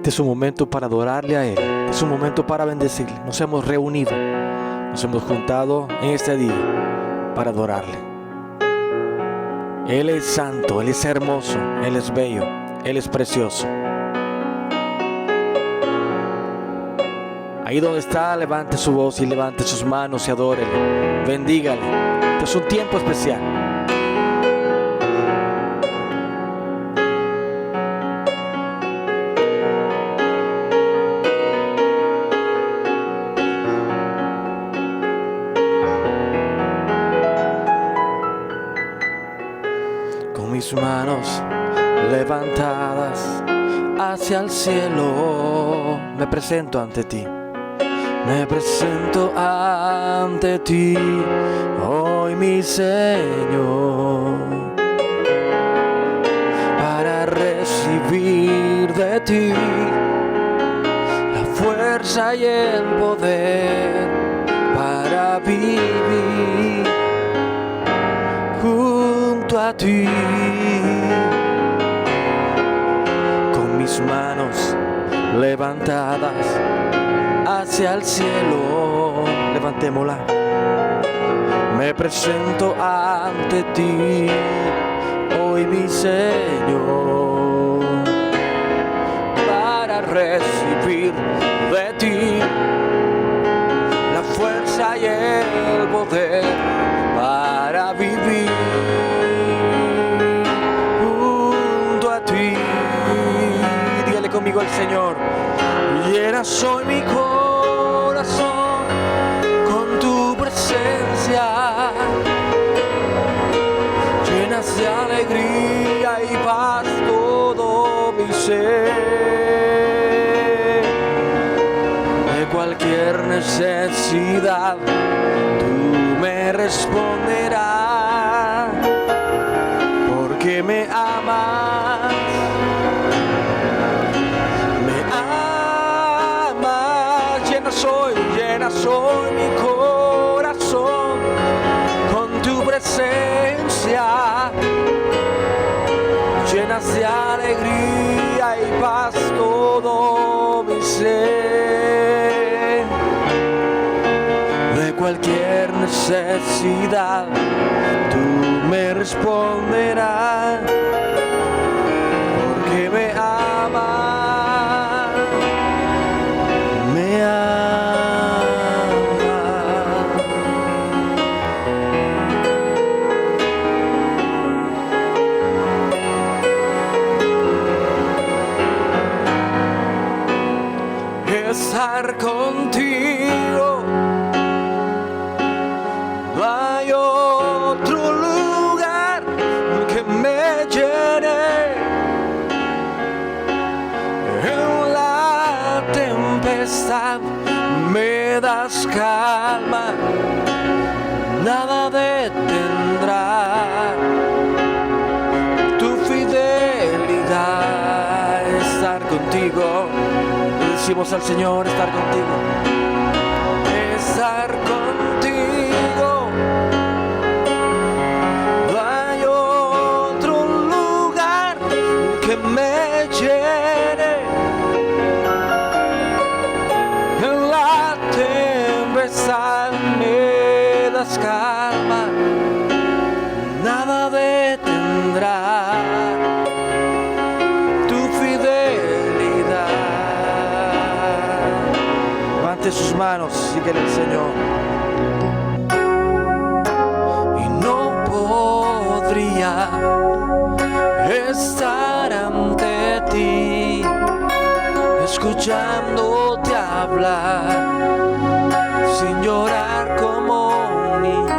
Este es un momento para adorarle a Él. Este es un momento para bendecirle. Nos hemos reunido, nos hemos juntado en este día para adorarle. Él es santo, Él es hermoso, Él es bello, Él es precioso. Ahí donde está, levante su voz y levante sus manos y adórele. Bendígale. Este es un tiempo especial. Con mis manos levantadas hacia el cielo, me presento ante ti. Me presento ante ti, hoy mi Señor, para recibir de ti la fuerza y el poder para vivir junto a ti. Con mis manos levantadas hacia el cielo, levantémosla. Me presento ante ti, hoy mi Señor, para recibir de ti la fuerza y el poder para vivir junto a ti. Dígale conmigo al Señor: llenas hoy mi corazón con tu presencia, llenas de alegría y paz todo mi ser. De cualquier necesidad tú me responderás, porque me amas. Llena soy mi corazón con tu presencia, llenas de alegría y paz todo mi ser. De cualquier necesidad tú me responderás, porque me amas, me amas. Estar contigo, no hay otro lugar que me llene. En la tempestad me das calma, nada detendrá tu fidelidad. Estar contigo, decimos al Señor: estar contigo, estar contigo. No hay otro lugar que me llene. En la tempestad me das calma, nada detendrá tu fidelidad. Levante sus manos, síguele al Señor. Y no podría estar ante ti, escuchándote hablar, sin llorar como un niño,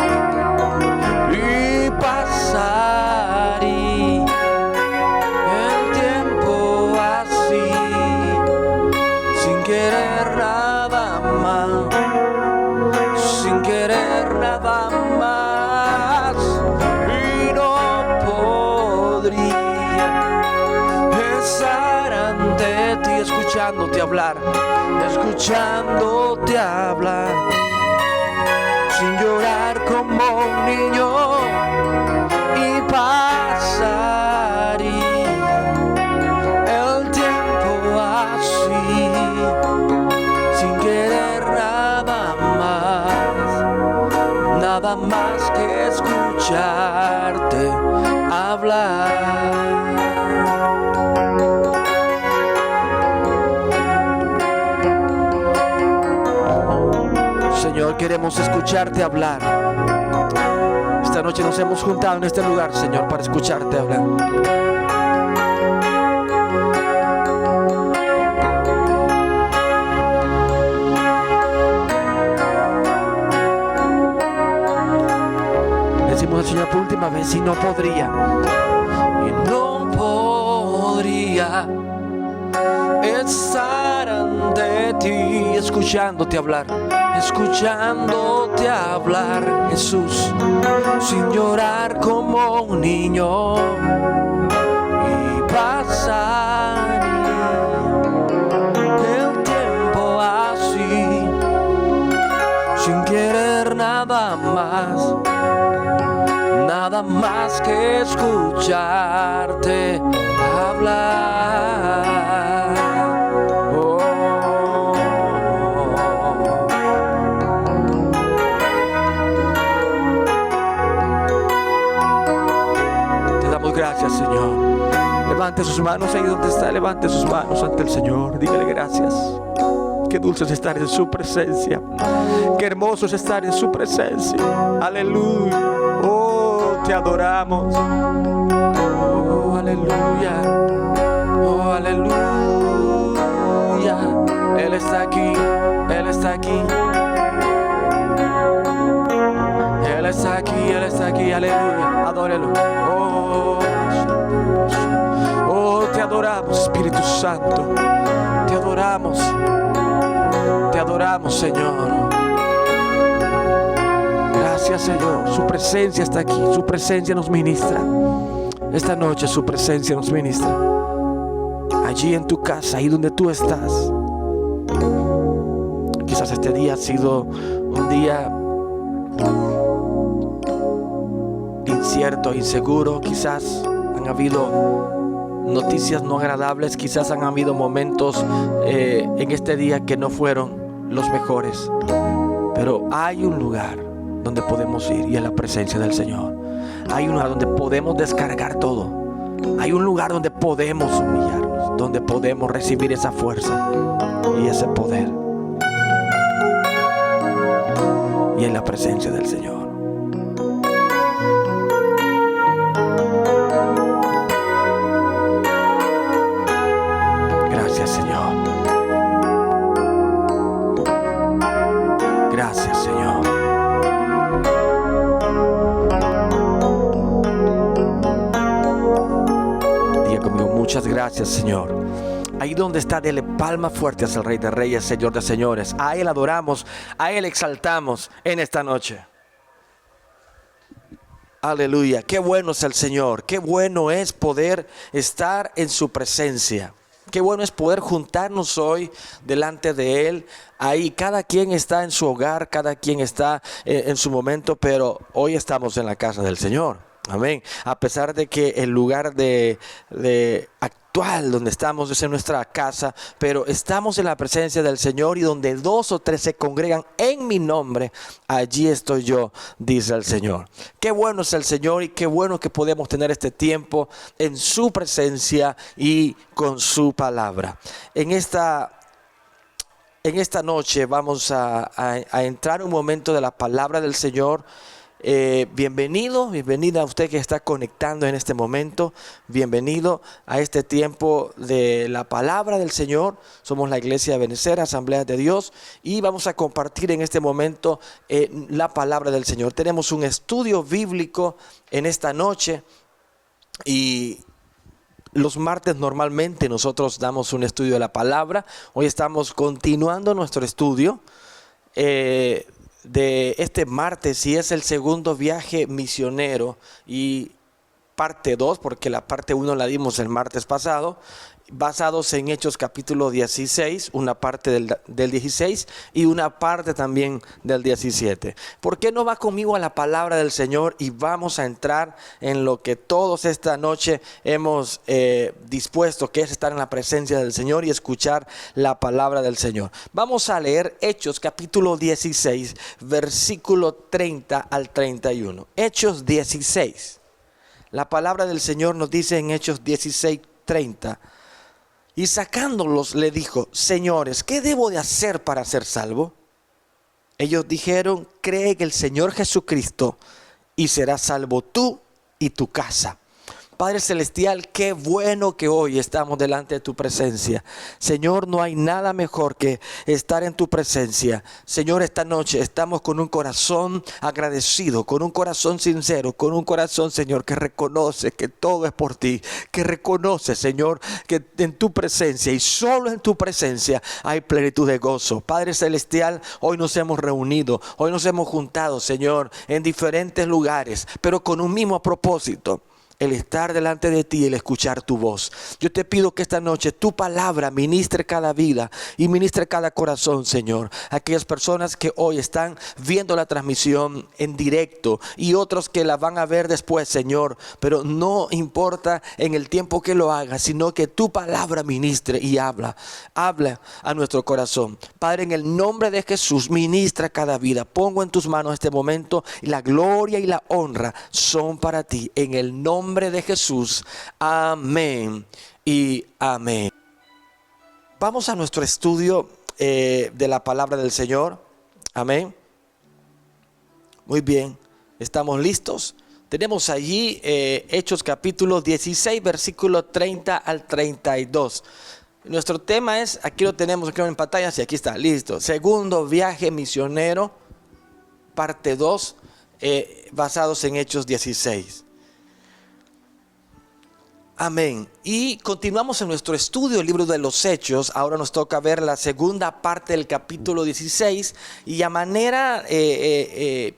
y pasaría el tiempo así, sin querer nada más, sin querer nada más. Y no podría estar ante ti, escuchándote hablar, escuchándote hablar, sin llorar como un niño, y pasaría el tiempo así, escucharte hablar. Señor, queremos escucharte hablar. Esta noche nos hemos juntado en este lugar, Señor, para escucharte hablar. Decimos al Señor por última vez, y no podría estar ante ti, escuchándote hablar, Jesús, sin llorar como un niño y pasar el tiempo así, sin querer nada más que escucharte hablar. Te damos gracias, Señor. Levante sus manos ahí donde está, levante sus manos ante el Señor. Dígale gracias. Qué dulce es estar en su presencia. Qué hermoso es estar en su presencia. Aleluya. Oh, te adoramos. Oh, aleluya. Oh, aleluya. Él está aquí. Él está aquí. Él está aquí. Él está aquí. Aleluya. Adórelo. Oh, te adoramos, Espíritu Santo. Te adoramos. Te adoramos, Señor. Gracias, Señor. Su presencia está aquí. Su presencia nos ministra. Esta noche su presencia nos ministra. Allí en tu casa, ahí donde tú estás. Quizás este día ha sido un día incierto, inseguro. Quizás han habido noticias no agradables. Quizás han habido momentos en este día que no fueron los mejores, pero hay un lugar donde podemos ir, y es la presencia del Señor. Hay un lugar donde podemos descargar todo. Hay un lugar donde podemos humillarnos, donde podemos recibir esa fuerza y ese poder, y en la presencia del Señor. Gracias, Señor. Gracias, Señor. Diga conmigo, muchas gracias, Señor. Ahí donde está, dele palmas fuertes al Rey de Reyes, Señor de Señores. A Él adoramos, a Él exaltamos en esta noche. Aleluya. Qué bueno es el Señor. Qué bueno es poder estar en su presencia. Qué bueno es poder juntarnos hoy delante de Él. Ahí cada quien está en su hogar, cada quien está en su momento, pero hoy estamos en la casa del Señor. Amén. A pesar de que el lugar de actual donde estamos es en nuestra casa, pero estamos en la presencia del Señor, y donde 2 o 3 se congregan en mi nombre, allí estoy yo, dice el Señor. Qué bueno es el Señor, y qué bueno que podemos tener este tiempo en su presencia y con su palabra. En esta noche vamos a entrar un momento de la palabra del Señor. Bienvenida a usted que está conectando en este momento. Bienvenido a este tiempo de la palabra del Señor. Somos la Iglesia de Benecer, Asamblea de Dios, y vamos a compartir en este momento la palabra del Señor. Tenemos un estudio bíblico en esta noche, y los martes normalmente nosotros damos un estudio de la palabra. Hoy estamos continuando nuestro estudio de este martes, y es el segundo viaje misionero, y parte 2, porque la parte 1 la dimos el martes pasado, basados en Hechos capítulo 16, una parte del 16 y una parte también del 17. ¿Por qué no va conmigo a la palabra del Señor y vamos a entrar en lo que todos esta noche hemos dispuesto, que es estar en la presencia del Señor y escuchar la palabra del Señor? Vamos a leer Hechos capítulo 16, versículo 30 al 31. Hechos 16. La palabra del Señor nos dice en Hechos 16, 30. Y sacándolos le dijo: señores, ¿qué debo de hacer para ser salvo? Ellos dijeron: cree en el Señor Jesucristo y serás salvo tú y tu casa. Padre Celestial, qué bueno que hoy estamos delante de tu presencia. Señor, no hay nada mejor que estar en tu presencia. Señor, esta noche estamos con un corazón agradecido, con un corazón sincero, con un corazón, Señor, que reconoce que todo es por ti, que reconoce, Señor, que en tu presencia y solo en tu presencia hay plenitud de gozo. Padre Celestial, hoy nos hemos reunido, hoy nos hemos juntado, Señor, en diferentes lugares, pero con un mismo propósito: el estar delante de ti, el escuchar tu voz. Yo te pido que esta noche tu palabra ministre cada vida y ministre cada corazón, Señor. Aquellas personas que hoy están viendo la transmisión en directo y otros que la van a ver después, Señor. Pero no importa en el tiempo que lo hagas, sino que tu palabra ministre y habla a nuestro corazón. Padre, en el nombre de Jesús, ministra cada vida. Pongo en tus manos este momento y la gloria y la honra son para ti. En el nombre de Jesús, amén y amén. Vamos a nuestro estudio de la palabra del Señor. Amén. Muy bien, ¿estamos listos? Tenemos allí Hechos capítulo 16, versículo 30 al 32. Nuestro tema es, aquí lo tenemos aquí en pantalla, sí, aquí está, listo. Segundo viaje misionero, parte 2, basados en Hechos 16. Amén. Y continuamos en nuestro estudio del libro de los Hechos. Ahora nos toca ver la segunda parte del capítulo 16 y a manera que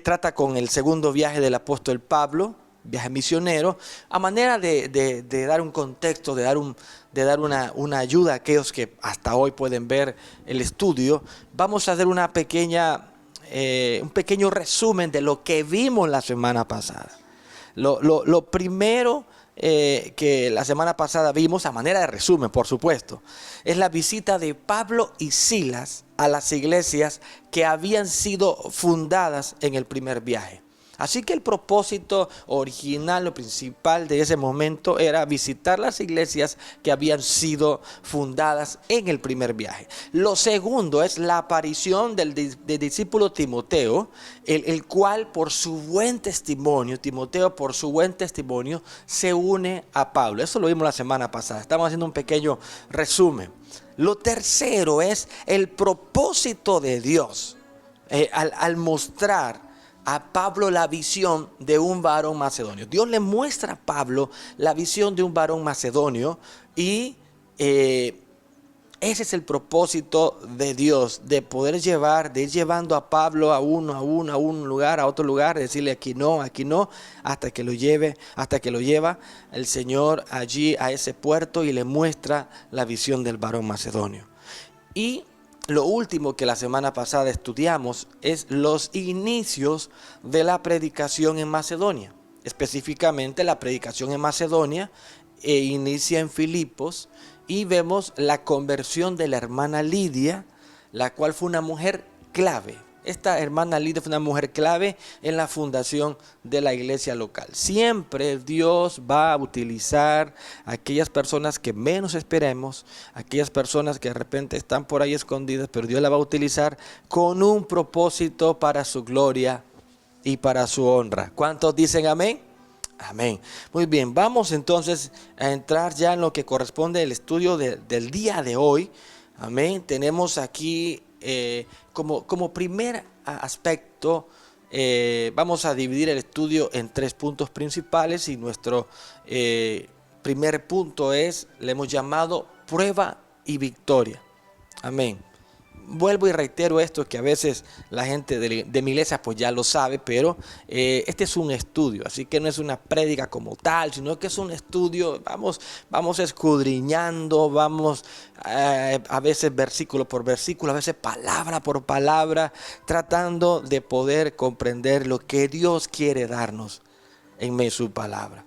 trata con el segundo viaje del apóstol Pablo, viaje misionero, a manera de dar un contexto, de dar una ayuda a aquellos que hasta hoy pueden ver el estudio. Vamos a hacer un pequeño resumen de lo que vimos la semana pasada. Lo primero que la semana pasada vimos, a manera de resumen, por supuesto, es la visita de Pablo y Silas a las iglesias que habían sido fundadas en el primer viaje. Así que el propósito original, lo principal de ese momento era visitar las iglesias que habían sido fundadas en el primer viaje. Lo segundo es la aparición del discípulo Timoteo, el cual por su buen testimonio, Timoteo por su buen testimonio se une a Pablo. Eso lo vimos la semana pasada. Estamos haciendo un pequeño resumen. Lo tercero es el propósito de Dios al mostrar a Pablo la visión de un varón macedonio. Dios le muestra a Pablo la visión de un varón macedonio y ese es el propósito de Dios, de poder de ir llevando a Pablo a un lugar, a otro lugar, decirle aquí no, hasta que lo lleva el Señor allí a ese puerto y le muestra la visión del varón macedonio. Y lo último que la semana pasada estudiamos es los inicios de la predicación en Macedonia. Específicamente la predicación en Macedonia inicia en Filipos y vemos la conversión de la hermana Lidia, la cual fue una mujer clave. Esta hermana Lidia fue una mujer clave en la fundación de la iglesia local. Siempre Dios va a utilizar a aquellas personas que menos esperemos, aquellas personas que de repente están por ahí escondidas, pero Dios la va a utilizar con un propósito para su gloria y para su honra. ¿Cuántos dicen amén? Amén. Muy bien, vamos entonces a entrar ya en lo que corresponde al estudio del día de hoy. Amén. Tenemos aquí como primer aspecto, vamos a dividir el estudio en 3 puntos principales y nuestro primer punto le hemos llamado prueba y victoria. Amén. vuelvo y reitero esto que a veces la gente de mi iglesia pues ya lo sabe, pero este es un estudio, así que no es una prédica como tal, sino que es un estudio, vamos escudriñando, vamos a veces versículo por versículo, a veces palabra por palabra, tratando de poder comprender lo que Dios quiere darnos en medio de su palabra.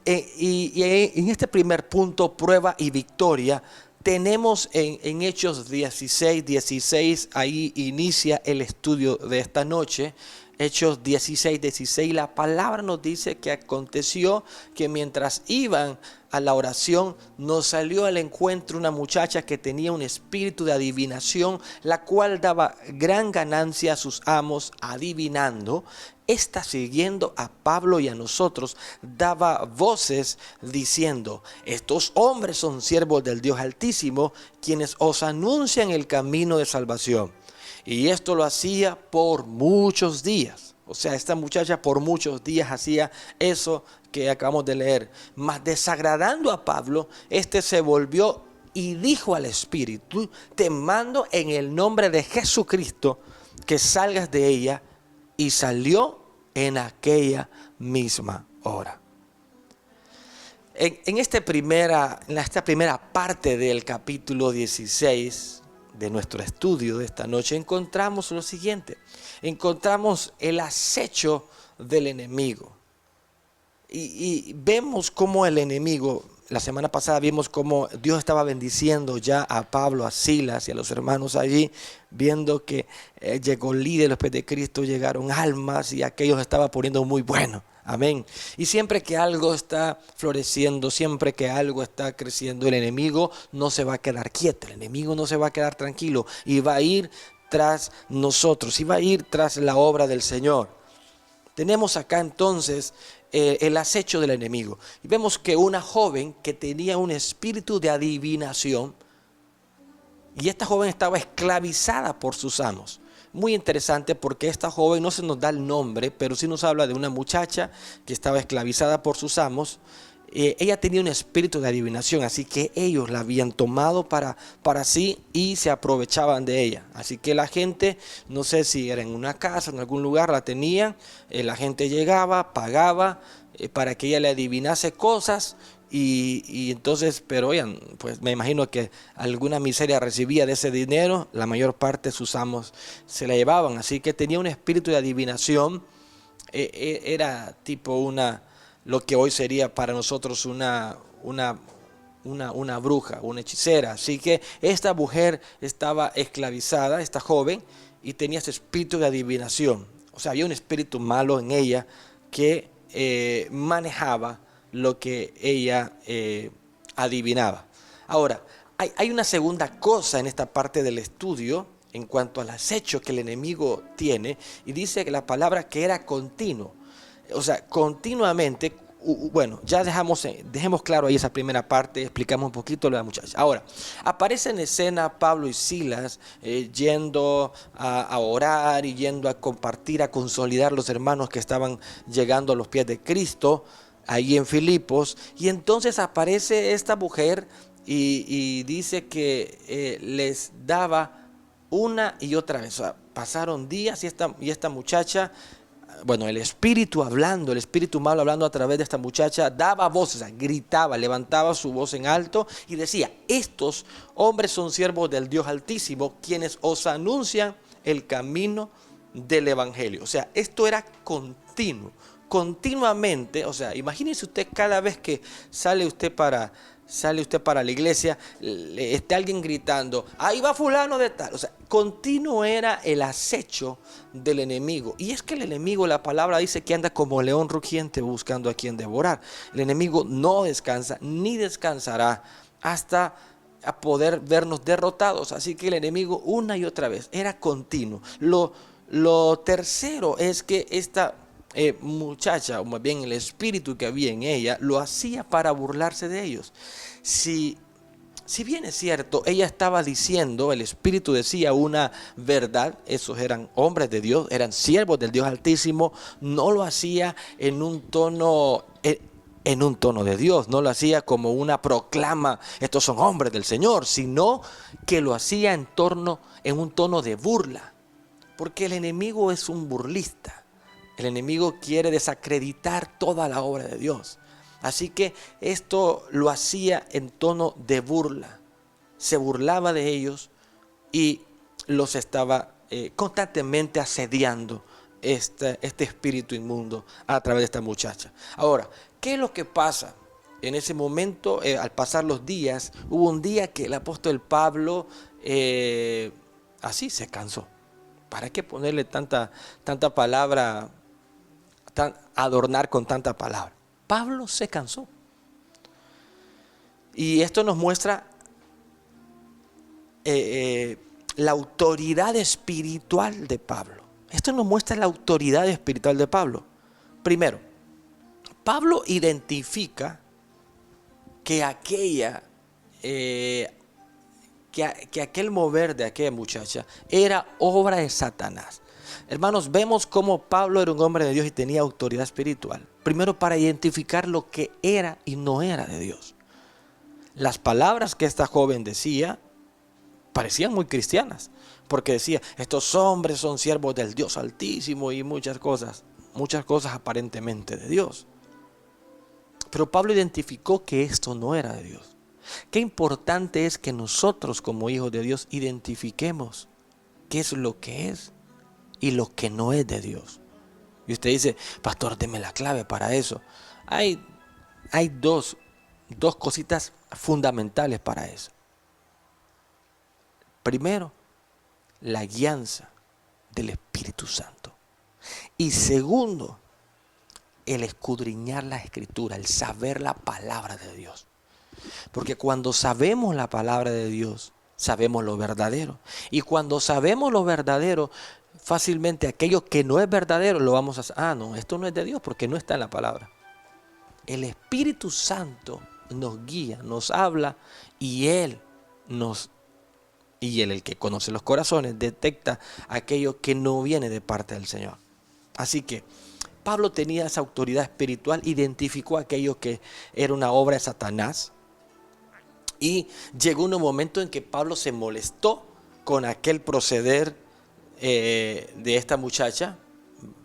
Y en este primer punto, prueba y victoria, tenemos en Hechos 16, ahí inicia el estudio de esta noche. Hechos 16, la palabra nos dice que aconteció que mientras iban a la oración, nos salió al encuentro una muchacha que tenía un espíritu de adivinación, la cual daba gran ganancia a sus amos adivinando. Esta, siguiendo a Pablo y a nosotros, daba voces diciendo: estos hombres son siervos del Dios Altísimo, quienes os anuncian el camino de salvación. Y esto lo hacía por muchos días. O sea, esta muchacha por muchos días hacía eso que acabamos de leer. Mas desagradando a Pablo, este se volvió y dijo al espíritu: te mando en el nombre de Jesucristo que salgas de ella. Y salió en aquella misma hora. En esta primera parte del capítulo 16 de nuestro estudio de esta noche, encontramos lo siguiente. Encontramos el acecho del enemigo. Y vemos cómo el enemigo, la semana pasada vimos cómo Dios estaba bendiciendo ya a Pablo, a Silas y a los hermanos allí, viendo que llegó líder después de Cristo, llegaron almas y aquellos estaba poniendo muy bueno. Amén. Y siempre que algo está floreciendo, siempre que algo está creciendo, el enemigo no se va a quedar quieto, el enemigo no se va a quedar tranquilo y va a ir tras nosotros, y va a ir tras la obra del Señor. Tenemos acá entonces el acecho del enemigo. Y vemos que una joven que tenía un espíritu de adivinación, y esta joven estaba esclavizada por sus amos. Muy interesante porque esta joven no se nos da el nombre, pero sí nos habla de una muchacha que estaba esclavizada por sus amos. Ella tenía un espíritu de adivinación, así que ellos la habían tomado para sí y se aprovechaban de ella. Así que la gente, no sé si era en una casa, en algún lugar, la tenían, la gente llegaba, pagaba para que ella le adivinase cosas y entonces, pero oigan, pues me imagino que alguna miseria recibía de ese dinero, la mayor parte de sus amos se la llevaban, así que tenía un espíritu de adivinación, era tipo lo que hoy sería para nosotros una bruja, una hechicera. Así que esta mujer estaba esclavizada, esta joven, y tenía ese espíritu de adivinación. O sea, había un espíritu malo en ella que manejaba lo que ella adivinaba. Ahora, hay una segunda cosa en esta parte del estudio en cuanto al acecho que el enemigo tiene, y dice que la palabra que era continuo. O sea, continuamente, bueno, ya dejemos claro ahí esa primera parte, explicamos un poquito lo de la muchacha. Ahora, aparece en escena Pablo y Silas yendo a orar y yendo a compartir, a consolidar los hermanos que estaban llegando a los pies de Cristo, ahí en Filipos, y entonces aparece esta mujer y dice que les daba una y otra vez. O sea, pasaron días y esta muchacha, bueno, el espíritu malo hablando a través de esta muchacha, daba voces, o sea, gritaba, levantaba su voz en alto y decía: estos hombres son siervos del Dios Altísimo, quienes os anuncian el camino del Evangelio. O sea, esto era continuamente. O sea, imagínese usted cada vez que sale usted para la iglesia, esté alguien gritando: ahí va fulano de tal. O sea, continuo era el acecho del enemigo. Y es que el enemigo, la palabra dice que anda como león rugiente buscando a quien devorar. El enemigo no descansa ni descansará hasta a poder vernos derrotados. Así que el enemigo una y otra vez era continuo. Lo tercero es que esta muchacha, o más bien el espíritu que había en ella, lo hacía para burlarse de ellos. Si bien es cierto, ella estaba diciendo, el espíritu decía una verdad, esos eran hombres de Dios, eran siervos del Dios Altísimo, no lo hacía en un tono en un tono de Dios, no lo hacía como una proclama, estos son hombres del Señor, sino que lo hacía en un tono de burla, porque el enemigo es un burlista, el enemigo quiere desacreditar toda la obra de Dios, así que esto lo hacía en tono de burla, se burlaba de ellos y los estaba constantemente asediando este espíritu inmundo a través de esta muchacha. Ahora, ¿qué es lo que pasa? En ese momento, al pasar los días, hubo un día que el apóstol Pablo así se cansó. ¿Para qué ponerle tanta palabra, adornar con tanta palabra? Pablo se cansó. Y esto nos muestra la autoridad espiritual de Pablo. Esto nos muestra la autoridad espiritual de Pablo. Primero, Pablo identifica que aquel mover de aquella muchacha era obra de Satanás. Hermanos, vemos cómo Pablo era un hombre de Dios y tenía autoridad espiritual. Primero, para identificar lo que era y no era de Dios. Las palabras que esta joven decía parecían muy cristianas, porque decía, estos hombres son siervos del Dios Altísimo y muchas cosas aparentemente de Dios. Pero Pablo identificó que esto no era de Dios. Qué importante es que nosotros como hijos de Dios identifiquemos qué es lo que es y lo que no es de Dios. Y usted dice, pastor, deme la clave para eso. Hay dos cositas fundamentales para eso. Primero, la guianza del Espíritu Santo. Y segundo, el escudriñar la Escritura, el saber la palabra de Dios. Porque cuando sabemos la palabra de Dios, sabemos lo verdadero. Y cuando sabemos lo verdadero, fácilmente aquello que no es verdadero lo vamos a hacer. No, esto no es de Dios porque no está en la palabra. El Espíritu Santo nos guía, nos habla y Él, el que conoce los corazones, detecta aquello que no viene de parte del Señor. Así que Pablo tenía esa autoridad espiritual, identificó aquello que era una obra de Satanás. Y llegó un momento en que Pablo se molestó con aquel proceder de esta muchacha,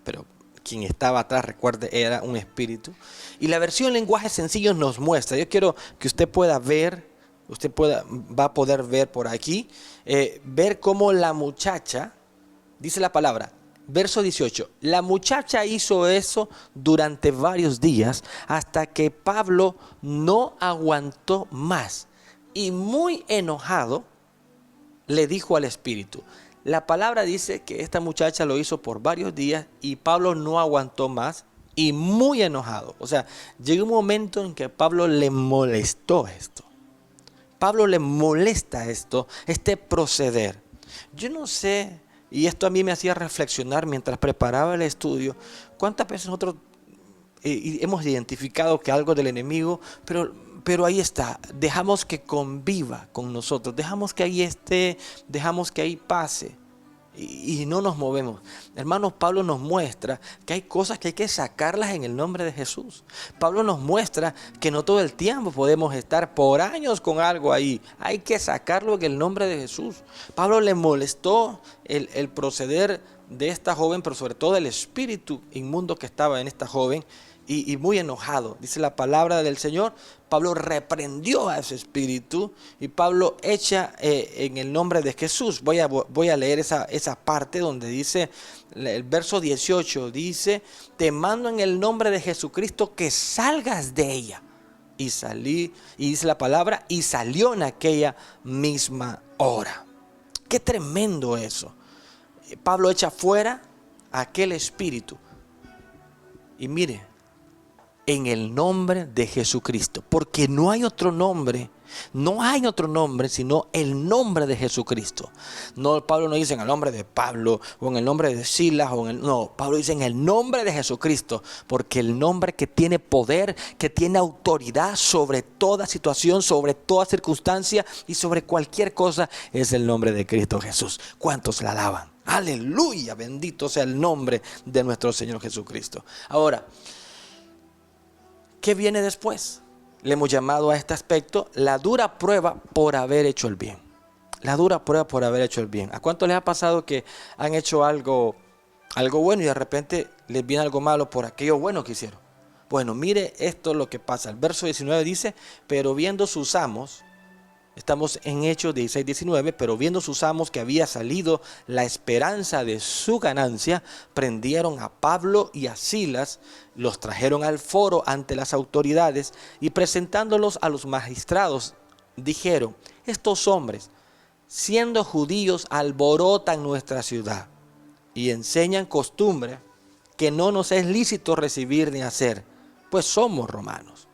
pero quien estaba atrás, recuerde, era un espíritu. Y la versión lenguaje sencillo nos muestra, yo quiero que usted pueda ver, va a poder ver por aquí, ver cómo la muchacha, dice la palabra, verso 18, la muchacha hizo eso durante varios días hasta que Pablo no aguantó más. Y muy enojado, le dijo al espíritu. La palabra dice que esta muchacha lo hizo por varios días y Pablo no aguantó más y muy enojado. O sea, llegó un momento en que Pablo le molestó esto. Pablo le molesta esto, este proceder. Yo no sé, y esto a mí me hacía reflexionar mientras preparaba el estudio, cuántas veces nosotros hemos identificado que algo del enemigo, pero ahí está, dejamos que conviva con nosotros, dejamos que ahí esté, dejamos que ahí pase y no nos movemos. Hermanos, Pablo nos muestra que hay cosas que hay que sacarlas en el nombre de Jesús. Pablo nos muestra que no todo el tiempo podemos estar por años con algo ahí, hay que sacarlo en el nombre de Jesús. Pablo le molestó el proceder de esta joven, pero sobre todo el espíritu inmundo que estaba en esta joven. Y muy enojado, dice la palabra del Señor, Pablo reprendió a ese espíritu y Pablo echa en el nombre de Jesús. Voy a leer esa parte donde dice, el verso 18 dice, te mando en el nombre de Jesucristo que salgas de ella. Y dice la palabra, y salió en aquella misma hora. Qué tremendo eso. Pablo echa fuera aquel espíritu. Y mire, en el nombre de Jesucristo, porque no hay otro nombre sino el nombre de Jesucristo. No, Pablo no dice en el nombre de Pablo o en el nombre de Silas, no, Pablo dice en el nombre de Jesucristo, porque el nombre que tiene poder, que tiene autoridad sobre toda situación, sobre toda circunstancia y sobre cualquier cosa, es el nombre de Cristo Jesús. ¿Cuántos la alaban? Aleluya, bendito sea el nombre de nuestro Señor Jesucristo. Ahora, ¿qué viene después? Le hemos llamado a este aspecto la dura prueba por haber hecho el bien. La dura prueba por haber hecho el bien. ¿A cuánto les ha pasado que han hecho algo bueno y de repente les viene algo malo por aquello bueno que hicieron? Bueno, mire esto es lo que pasa. El verso 19 dice, pero viendo sus amos, estamos en Hechos 16, 19, pero viendo sus amos que había salido la esperanza de su ganancia, prendieron a Pablo y a Silas, los trajeron al foro ante las autoridades y presentándolos a los magistrados, dijeron, estos hombres, siendo judíos, alborotan nuestra ciudad y enseñan costumbre que no nos es lícito recibir ni hacer, pues somos romanos.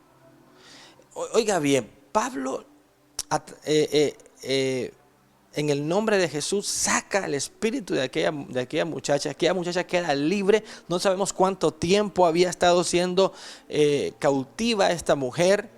Oiga bien, Pablo en el nombre de Jesús saca el espíritu de aquella muchacha queda libre. No sabemos cuánto tiempo había estado siendo cautiva esta mujer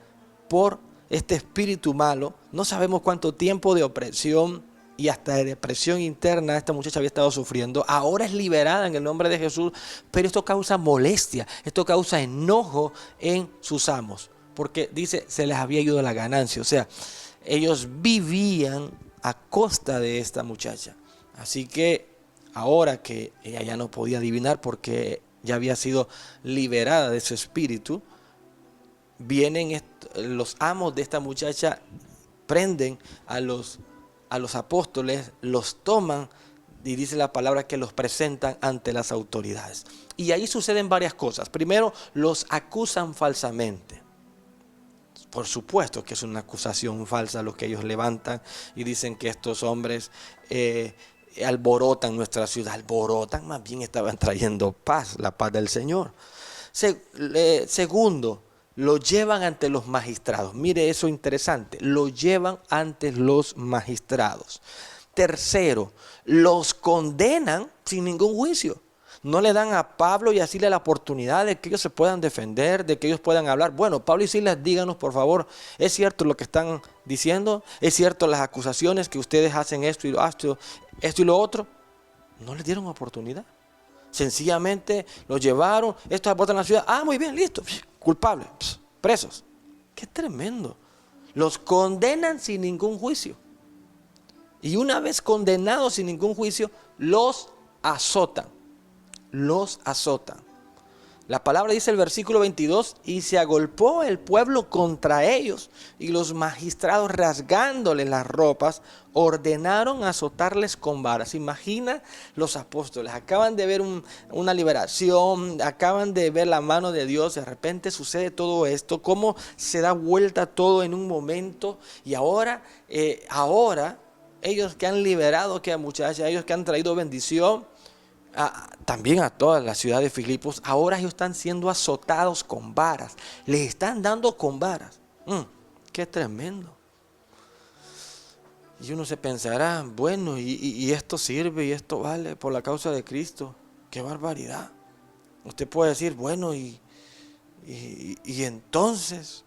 por este espíritu malo. No sabemos cuánto tiempo de opresión y hasta de depresión interna esta muchacha había estado sufriendo. Ahora es liberada en el nombre de Jesús, pero esto causa molestia, esto causa enojo en sus amos, porque dice, se les había ido la ganancia. O sea, ellos vivían a costa de esta muchacha. Así que ahora que ella ya no podía adivinar porque ya había sido liberada de su espíritu, vienen los amos de esta muchacha, prenden a los apóstoles, los toman y dice la palabra que los presentan ante las autoridades. Y ahí suceden varias cosas. Primero, los acusan falsamente. Por supuesto que es una acusación falsa lo que ellos levantan y dicen que estos hombres alborotan nuestra ciudad. Alborotan, más bien estaban trayendo paz, la paz del Señor. Segundo, lo llevan ante los magistrados. Mire eso interesante, lo llevan ante los magistrados. Tercero, los condenan sin ningún juicio. No le dan a Pablo y a Silas la oportunidad de que ellos se puedan defender, de que ellos puedan hablar. Bueno, Pablo y Silas, díganos por favor, ¿es cierto lo que están diciendo? ¿Es cierto las acusaciones que ustedes hacen esto y lo otro? No les dieron oportunidad. Sencillamente los llevaron, estos aportan a la ciudad. Ah, muy bien, listo, culpables, presos. Qué tremendo. Los condenan sin ningún juicio. Y una vez condenados sin ningún juicio, los azotan. Los azotan. La palabra dice el versículo 22, y se agolpó el pueblo contra ellos, y los magistrados, rasgándoles las ropas, ordenaron azotarles con varas. Imagina los apóstoles, acaban de ver una liberación, acaban de ver la mano de Dios, de repente sucede todo esto, cómo se da vuelta todo en un momento, y ahora ellos que han liberado a aquella muchacha, ellos que han traído bendición, también a toda la ciudad de Filipos, ahora ellos están siendo azotados con varas, les están dando con varas. Qué tremendo. Y uno se pensará, bueno, y esto sirve y esto vale por la causa de Cristo. Qué barbaridad. Usted puede decir, bueno, y entonces,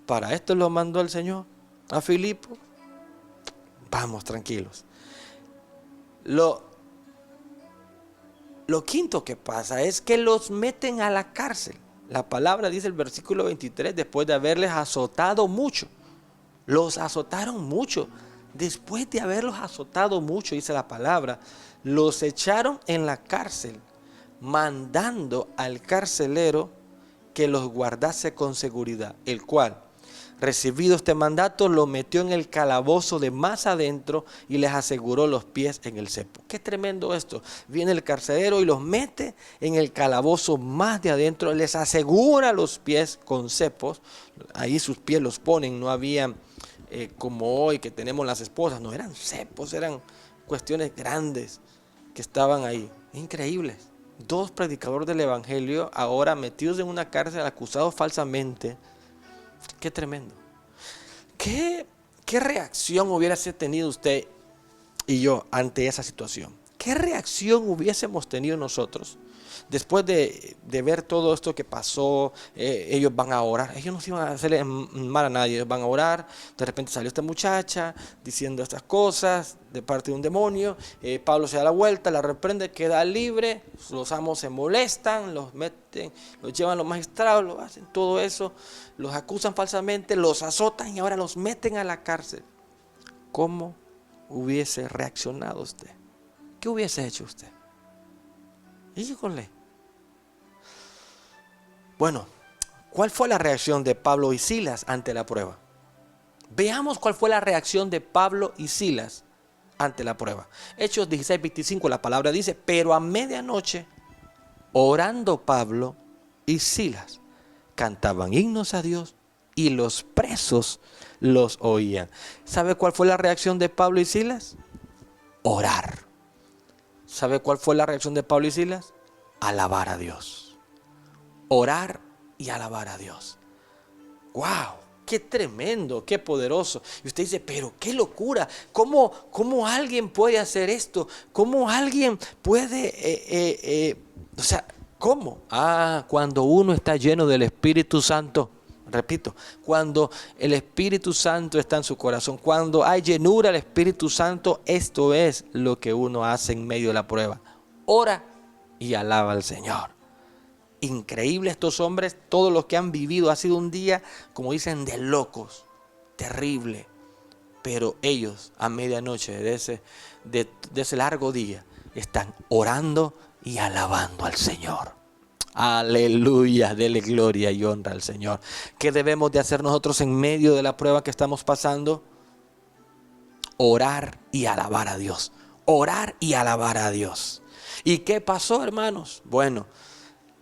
para esto lo mandó el Señor a Filipo. Vamos, tranquilos. Lo quinto que pasa es que los meten a la cárcel. La palabra dice el versículo 23, después de haberles azotado mucho. Los azotaron mucho. Después de haberlos azotado mucho, dice la palabra, los echaron en la cárcel, mandando al carcelero que los guardase con seguridad, el cual, recibido este mandato, lo metió en el calabozo de más adentro y les aseguró los pies en el cepo. Qué tremendo esto. Viene el carcelero y los mete en el calabozo más de adentro, les asegura los pies con cepos. Ahí sus pies los ponen, no había como hoy que tenemos las esposas, no, eran cepos, eran cuestiones grandes que estaban ahí, increíbles. 2 predicadores del evangelio ahora metidos en una cárcel, acusados falsamente. Qué tremendo. ¿Qué reacción hubiese tenido usted y yo ante esa situación? ¿Qué reacción hubiésemos tenido nosotros después de ver todo esto que pasó, ellos van a orar. Ellos no se iban a hacerle mal a nadie, ellos van a orar. De repente salió esta muchacha diciendo estas cosas de parte de un demonio. Pablo se da la vuelta, la reprende, queda libre. Los amos se molestan, los meten, los llevan a los magistrados, lo hacen todo eso, los acusan falsamente, los azotan y ahora los meten a la cárcel. ¿Cómo hubiese reaccionado usted? ¿Qué hubiese hecho usted? Híjole. Bueno, ¿cuál fue la reacción de Pablo y Silas ante la prueba? Veamos cuál fue la reacción de Pablo y Silas ante la prueba. Hechos 16:25, la palabra dice: pero a medianoche, orando Pablo y Silas, cantaban himnos a Dios y los presos los oían. ¿Sabe cuál fue la reacción de Pablo y Silas? Orar. ¿Sabe cuál fue la reacción de Pablo y Silas? Alabar a Dios. Orar y alabar a Dios. ¡Wow! ¡Qué tremendo! ¡Qué poderoso! Y usted dice, pero qué locura. ¿Cómo alguien puede hacer esto? ¿Cómo alguien puede... ¿cómo? Cuando uno está lleno del Espíritu Santo. Repito, cuando el Espíritu Santo está en su corazón, cuando hay llenura del Espíritu Santo, esto es lo que uno hace en medio de la prueba. Ora y alaba al Señor. Increíble estos hombres, todos los que han vivido, ha sido un día, como dicen, de locos, terrible. Pero ellos a medianoche de ese largo día están orando y alabando al Señor. Aleluya, dele gloria y honra al Señor. ¿Qué debemos de hacer nosotros en medio de la prueba que estamos pasando? Orar y alabar a Dios. Orar y alabar a Dios. ¿Y qué pasó, hermanos? Bueno,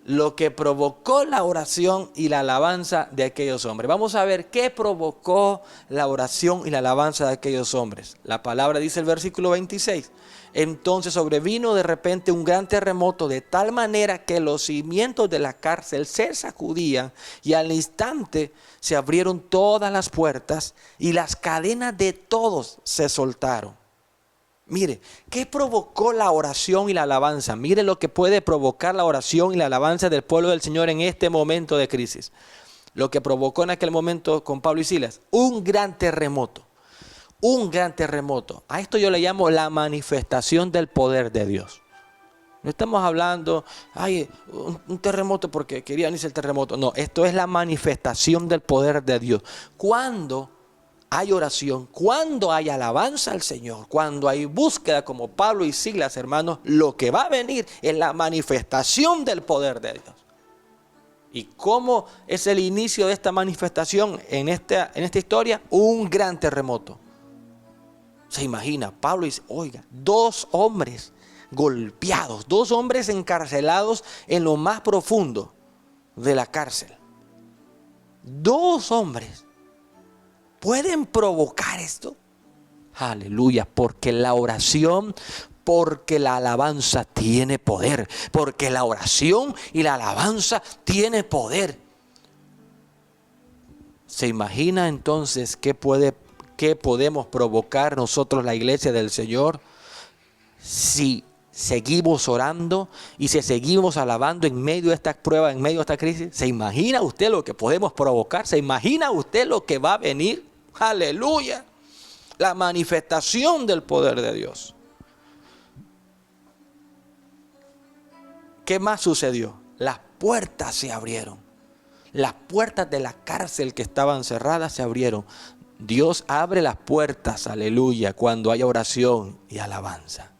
lo que provocó la oración y la alabanza de aquellos hombres. Vamos a ver qué provocó la oración y la alabanza de aquellos hombres. La palabra dice el versículo 26. Entonces sobrevino de repente un gran terremoto de tal manera que los cimientos de la cárcel se sacudían y al instante se abrieron todas las puertas y las cadenas de todos se soltaron. Mire, ¿qué provocó la oración y la alabanza? Mire lo que puede provocar la oración y la alabanza del pueblo del Señor en este momento de crisis. Lo que provocó en aquel momento con Pablo y Silas, un gran terremoto. Un gran terremoto. A esto yo le llamo la manifestación del poder de Dios. No estamos hablando, un terremoto porque querían irse el terremoto. No, esto es la manifestación del poder de Dios. Cuando hay oración, cuando hay alabanza al Señor, cuando hay búsqueda como Pablo y Silas, hermanos, lo que va a venir es la manifestación del poder de Dios. ¿Y cómo es el inicio de esta manifestación en esta historia? Un gran terremoto. Se imagina, Pablo dice, oiga, 2 hombres golpeados, 2 hombres encarcelados en lo más profundo de la cárcel. 2 hombres pueden provocar esto. Aleluya, porque la oración, porque la alabanza tiene poder, porque la oración y la alabanza tiene poder. ¿Se imagina entonces qué podemos provocar nosotros, la iglesia del Señor, si seguimos orando y si seguimos alabando en medio de esta prueba, en medio de esta crisis? ¿Se imagina usted lo que podemos provocar? ¿Se imagina usted lo que va a venir? Aleluya, la manifestación del poder de Dios. ¿Qué más sucedió? Las puertas se abrieron. Las puertas de la cárcel que estaban cerradas se abrieron. Dios abre las puertas, aleluya, cuando haya oración y alabanza.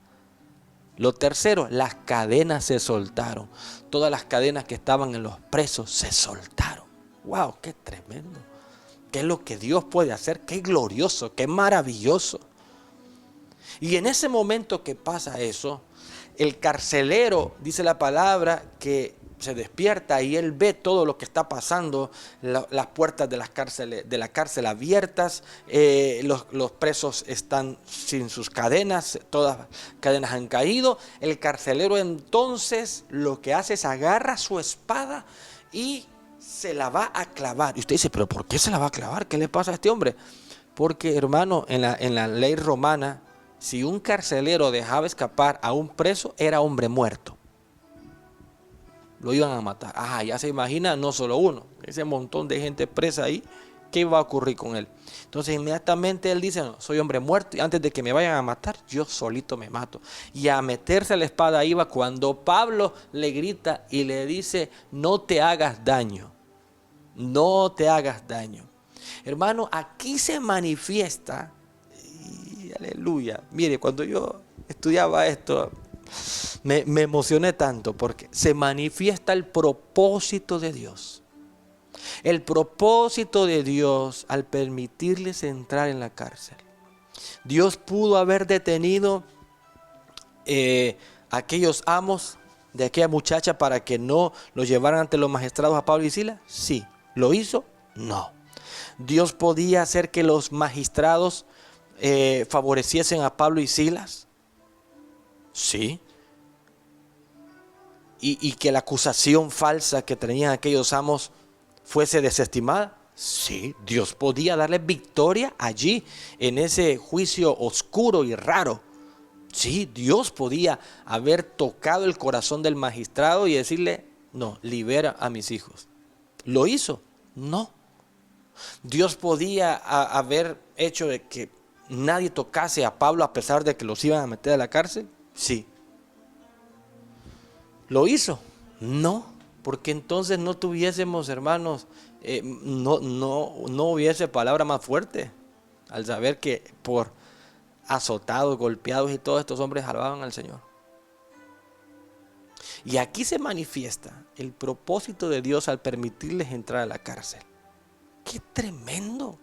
Lo tercero, las cadenas se soltaron. Todas las cadenas que estaban en los presos se soltaron. ¡Wow! ¡Qué tremendo! ¿Qué es lo que Dios puede hacer? ¡Qué glorioso! ¡Qué maravilloso! Y en ese momento que pasa eso, el carcelero, dice la palabra, que se despierta y él ve todo lo que está pasando, las puertas de la cárcel abiertas, los presos están sin sus cadenas, todas las cadenas han caído. El carcelero entonces lo que hace es agarra su espada y se la va a clavar. Y usted dice, ¿pero por qué se la va a clavar? ¿Qué le pasa a este hombre? Porque, hermano, en la ley romana, si un carcelero dejaba escapar a un preso, era hombre muerto. lo iban a matar. Ya se imagina, no solo uno, ese montón de gente presa ahí, ¿qué va a ocurrir con él? Entonces inmediatamente él dice, no, soy hombre muerto y antes de que me vayan a matar, yo solito me mato. Y a meterse la espada iba cuando Pablo le grita y le dice, no te hagas daño, no te hagas daño. Hermano, aquí se manifiesta, y aleluya, mire, cuando yo estudiaba esto, me emocioné tanto porque se manifiesta el propósito de Dios. El propósito de Dios al permitirles entrar en la cárcel. Dios pudo haber detenido aquellos amos de aquella muchacha para que no los llevaran ante los magistrados a Pablo y Silas. Sí. ¿Lo hizo? No. Dios podía hacer que los magistrados favoreciesen a Pablo y Silas. Sí. Y que la acusación falsa que tenían aquellos amos fuese desestimada. Sí, Dios podía darle victoria allí, en ese juicio oscuro y raro. Sí, Dios podía haber tocado el corazón del magistrado y decirle, no, libera a mis hijos. ¿Lo hizo? No. Dios podía haber hecho de que nadie tocase a Pablo a pesar de que los iban a meter a la cárcel. Sí. ¿Lo hizo? No, porque entonces no tuviésemos, hermanos, no hubiese palabra más fuerte al saber que por azotados, golpeados y todos estos hombres alababan al Señor. Y aquí se manifiesta el propósito de Dios al permitirles entrar a la cárcel. ¡Qué tremendo!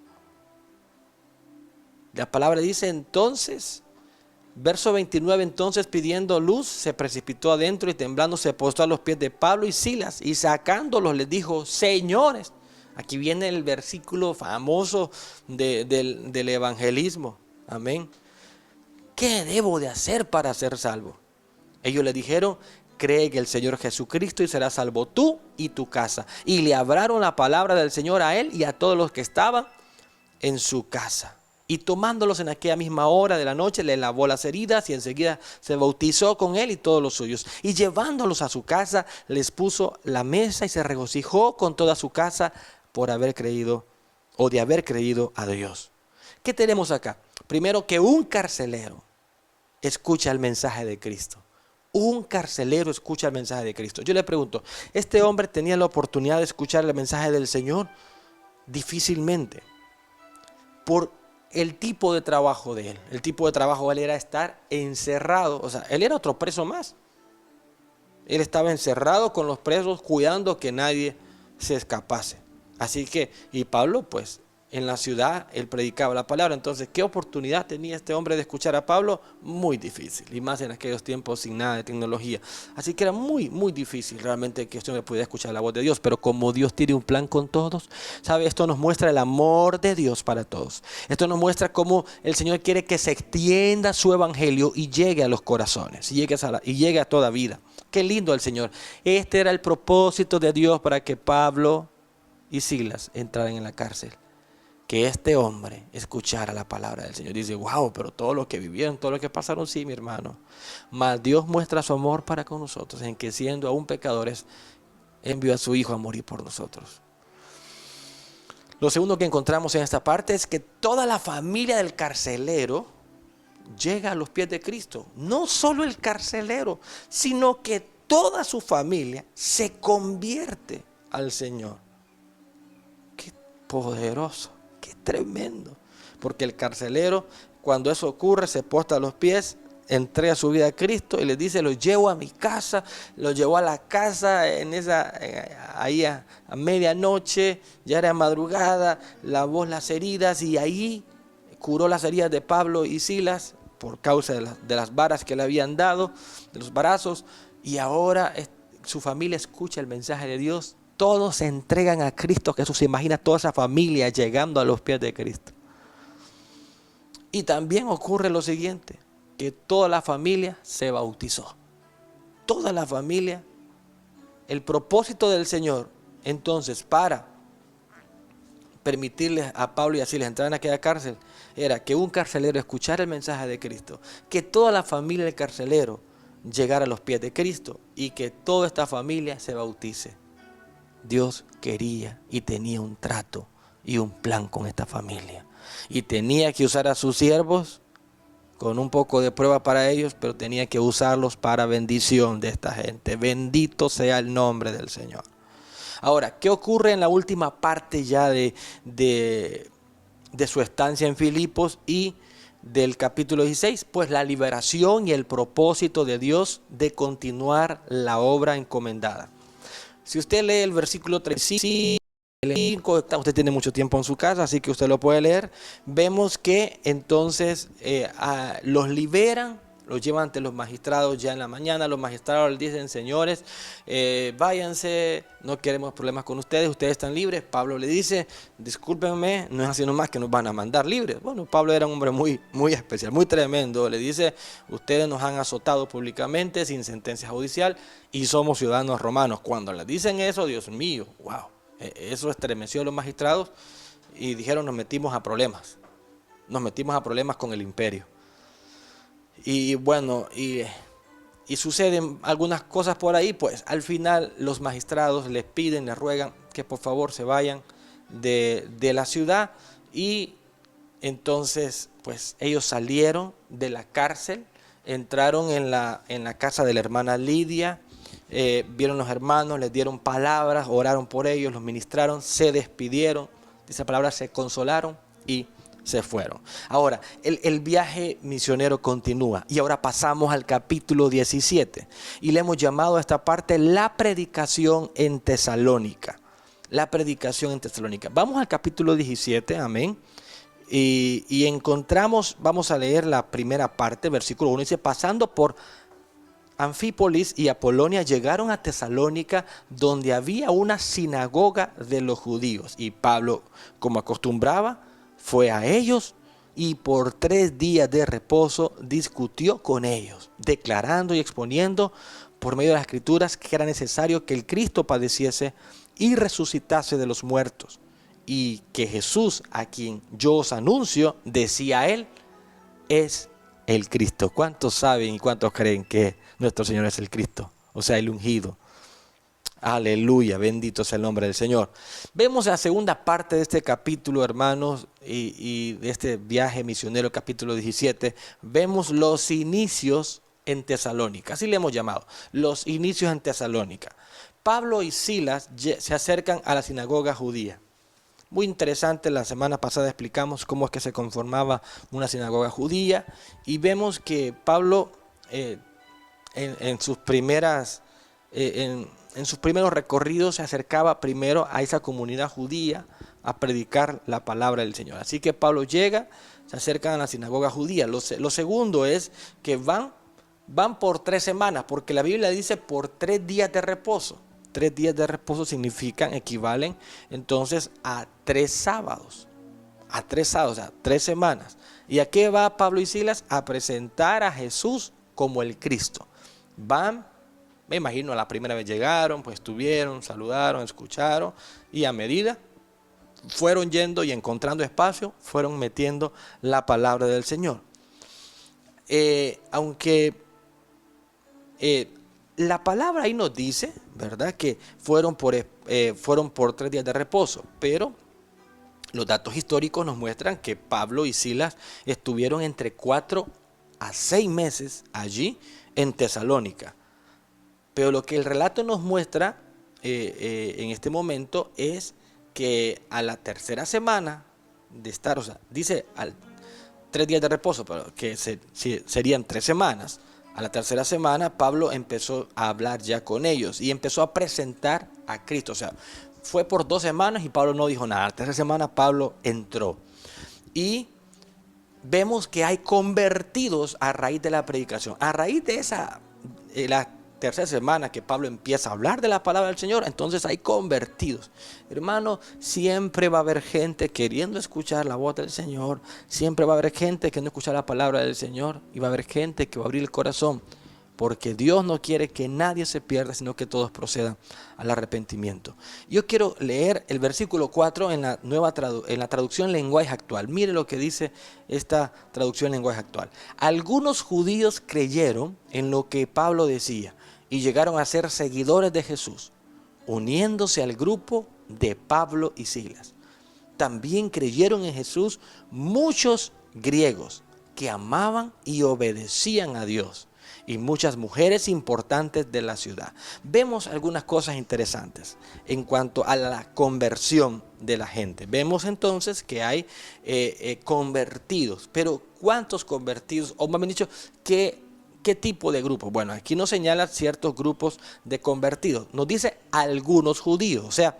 La palabra dice entonces, verso 29, entonces pidiendo luz, se precipitó adentro y temblando se postró a los pies de Pablo y Silas y sacándolos les dijo, señores, aquí viene el versículo famoso del evangelismo, amén. ¿Qué debo de hacer para ser salvo? Ellos le dijeron, cree en el Señor Jesucristo y serás salvo tú y tu casa. Y le hablaron la palabra del Señor a él y a todos los que estaban en su casa. Y tomándolos en aquella misma hora de la noche, le lavó las heridas y enseguida se bautizó con él y todos los suyos. Y llevándolos a su casa, les puso la mesa y se regocijó con toda su casa por haber creído o de haber creído a Dios. ¿Qué tenemos acá? Primero, que un carcelero escucha el mensaje de Cristo. Un carcelero escucha el mensaje de Cristo. Yo le pregunto, ¿este hombre tenía la oportunidad de escuchar el mensaje del Señor? Difícilmente. Por el tipo de trabajo de él. El tipo de trabajo de él era estar encerrado. O sea, él era otro preso más. Él estaba encerrado con los presos, cuidando que nadie se escapase. Así que, y Pablo, pues, en la ciudad, él predicaba la palabra. Entonces, ¿qué oportunidad tenía este hombre de escuchar a Pablo? Muy difícil, y más en aquellos tiempos sin nada de tecnología. Así que era muy, muy difícil realmente que este hombre pudiera escuchar la voz de Dios. Pero como Dios tiene un plan con todos, ¿sabe? Esto nos muestra el amor de Dios para todos. Esto nos muestra cómo el Señor quiere que se extienda su evangelio y llegue a los corazones, y llegue a toda vida. Qué lindo el Señor. Este era el propósito de Dios para que Pablo y Silas entraran en la cárcel. Que este hombre escuchara la palabra del Señor. Dice, wow, pero todo lo que vivieron, todo lo que pasaron, sí, mi hermano. Mas Dios muestra su amor para con nosotros, en que siendo aún pecadores, envió a su Hijo a morir por nosotros. Lo segundo que encontramos en esta parte es que toda la familia del carcelero llega a los pies de Cristo. No solo el carcelero, sino que toda su familia se convierte al Señor. Qué poderoso. Qué tremendo, porque el carcelero, cuando eso ocurre, se postra a los pies, entrega su vida a Cristo y le dice, lo llevo a mi casa. Lo llevó a la casa ahí a medianoche, ya era madrugada, lavó las heridas y ahí curó las heridas de Pablo y Silas por causa de las varas que le habían dado, de los varazos, y ahora su familia escucha el mensaje de Dios. Todos se entregan a Cristo Jesús. Se imagina toda esa familia llegando a los pies de Cristo. Y también ocurre lo siguiente, que toda la familia se bautizó. Toda la familia. El propósito del Señor, entonces, para permitirles a Pablo y a Silas entrar en aquella cárcel, era que un carcelero escuchara el mensaje de Cristo, que toda la familia del carcelero llegar a los pies de Cristo y que toda esta familia se bautice. Dios quería y tenía un trato y un plan con esta familia. Y tenía que usar a sus siervos con un poco de prueba para ellos, pero tenía que usarlos para bendición de esta gente. Bendito sea el nombre del Señor. Ahora, ¿qué ocurre en la última parte ya de su estancia en Filipos y del capítulo 16? Pues la liberación y el propósito de Dios de continuar la obra encomendada. Si usted lee el versículo 35, usted tiene mucho tiempo en su casa, así que usted lo puede leer. Vemos que entonces los liberan, los llevan ante los magistrados ya en la mañana. Los magistrados les dicen: señores, váyanse, no queremos problemas con ustedes están libres. Pablo le dice: discúlpenme, no es así nomás que nos van a mandar libres. Bueno, Pablo era un hombre muy, muy especial, muy tremendo. Le dice: ustedes nos han azotado públicamente sin sentencia judicial y somos ciudadanos romanos. Cuando les dicen eso, Dios mío, wow, eso estremeció a los magistrados y dijeron: nos metimos a problemas con el imperio. Y bueno, y suceden algunas cosas por ahí. Pues al final los magistrados les piden, les ruegan que por favor se vayan de la ciudad. Y entonces pues ellos salieron de la cárcel, entraron en la casa de la hermana Lidia, vieron los hermanos, les dieron palabras, oraron por ellos, los ministraron, se despidieron, dice la palabra, se consolaron y se fueron. Ahora, el viaje misionero continúa y ahora pasamos al capítulo 17 y le hemos llamado a esta parte la predicación en Tesalónica. La predicación en Tesalónica. Vamos al capítulo 17, amén. Y encontramos, vamos a leer la primera parte, versículo 1, dice: pasando por Anfípolis y Apolonia, llegaron a Tesalónica, donde había una sinagoga de los judíos. Y Pablo, como acostumbraba, fue a ellos y por 3 días de reposo discutió con ellos, declarando y exponiendo por medio de las Escrituras que era necesario que el Cristo padeciese y resucitase de los muertos, y que Jesús, a quien yo os anuncio, decía él, es el Cristo. ¿Cuántos saben y cuántos creen que nuestro Señor es el Cristo? O sea, el ungido. Aleluya, bendito sea el nombre del Señor. Vemos la segunda parte de este capítulo, hermanos, y de este viaje misionero, capítulo 17. Vemos los inicios en Tesalónica, así le hemos llamado, los inicios en Tesalónica. Pablo y Silas se acercan a la sinagoga judía. Muy interesante, la semana pasada explicamos cómo es que se conformaba una sinagoga judía y vemos que Pablo en sus primeros recorridos se acercaba primero a esa comunidad judía a predicar la palabra del Señor. Así que Pablo llega, se acercan a la sinagoga judía. Lo segundo es que van por 3 semanas, porque la Biblia dice por 3 días de reposo. 3 días de reposo equivalen entonces a 3 sábados. A 3 sábados, o sea, 3 semanas. ¿Y a qué va Pablo y Silas? A presentar a Jesús como el Cristo. Van, me imagino, la primera vez llegaron, pues estuvieron, saludaron, escucharon, y a medida fueron yendo y encontrando espacio, fueron metiendo la palabra del Señor. Aunque la palabra ahí nos dice, ¿verdad?, que fueron por 3 días de reposo, pero los datos históricos nos muestran que Pablo y Silas estuvieron entre 4 a 6 meses allí en Tesalónica. Pero lo que el relato nos muestra en este momento es que a la 3ª semana de estar, o sea, dice 3 días de reposo, pero que serían 3 semanas. A la 3ª semana Pablo empezó a hablar ya con ellos y empezó a presentar a Cristo. O sea, fue por 2 semanas y Pablo no dijo nada. A la 3ª semana Pablo entró. Y vemos que hay convertidos a raíz de la predicación. A raíz de la 3ª semana que Pablo empieza a hablar de la palabra del Señor, entonces hay convertidos. Hermano, siempre va a haber gente queriendo escuchar la voz del Señor, siempre va a haber gente que no escucha la palabra del Señor, y va a haber gente que va a abrir el corazón, porque Dios no quiere que nadie se pierda, sino que todos procedan al arrepentimiento. Yo quiero leer el versículo 4 en la traducción lenguaje actual. Mire lo que dice esta traducción lenguaje actual. Algunos judíos creyeron en lo que Pablo decía y llegaron a ser seguidores de Jesús, uniéndose al grupo de Pablo y Silas. También creyeron en Jesús muchos griegos que amaban y obedecían a Dios, y muchas mujeres importantes de la ciudad. Vemos algunas cosas interesantes en cuanto a la conversión de la gente. Vemos entonces que hay convertidos, pero ¿cuántos convertidos? O más bien dicho, ¿qué tipo de grupos? Bueno, aquí nos señala ciertos grupos de convertidos. Nos dice algunos judíos, o sea,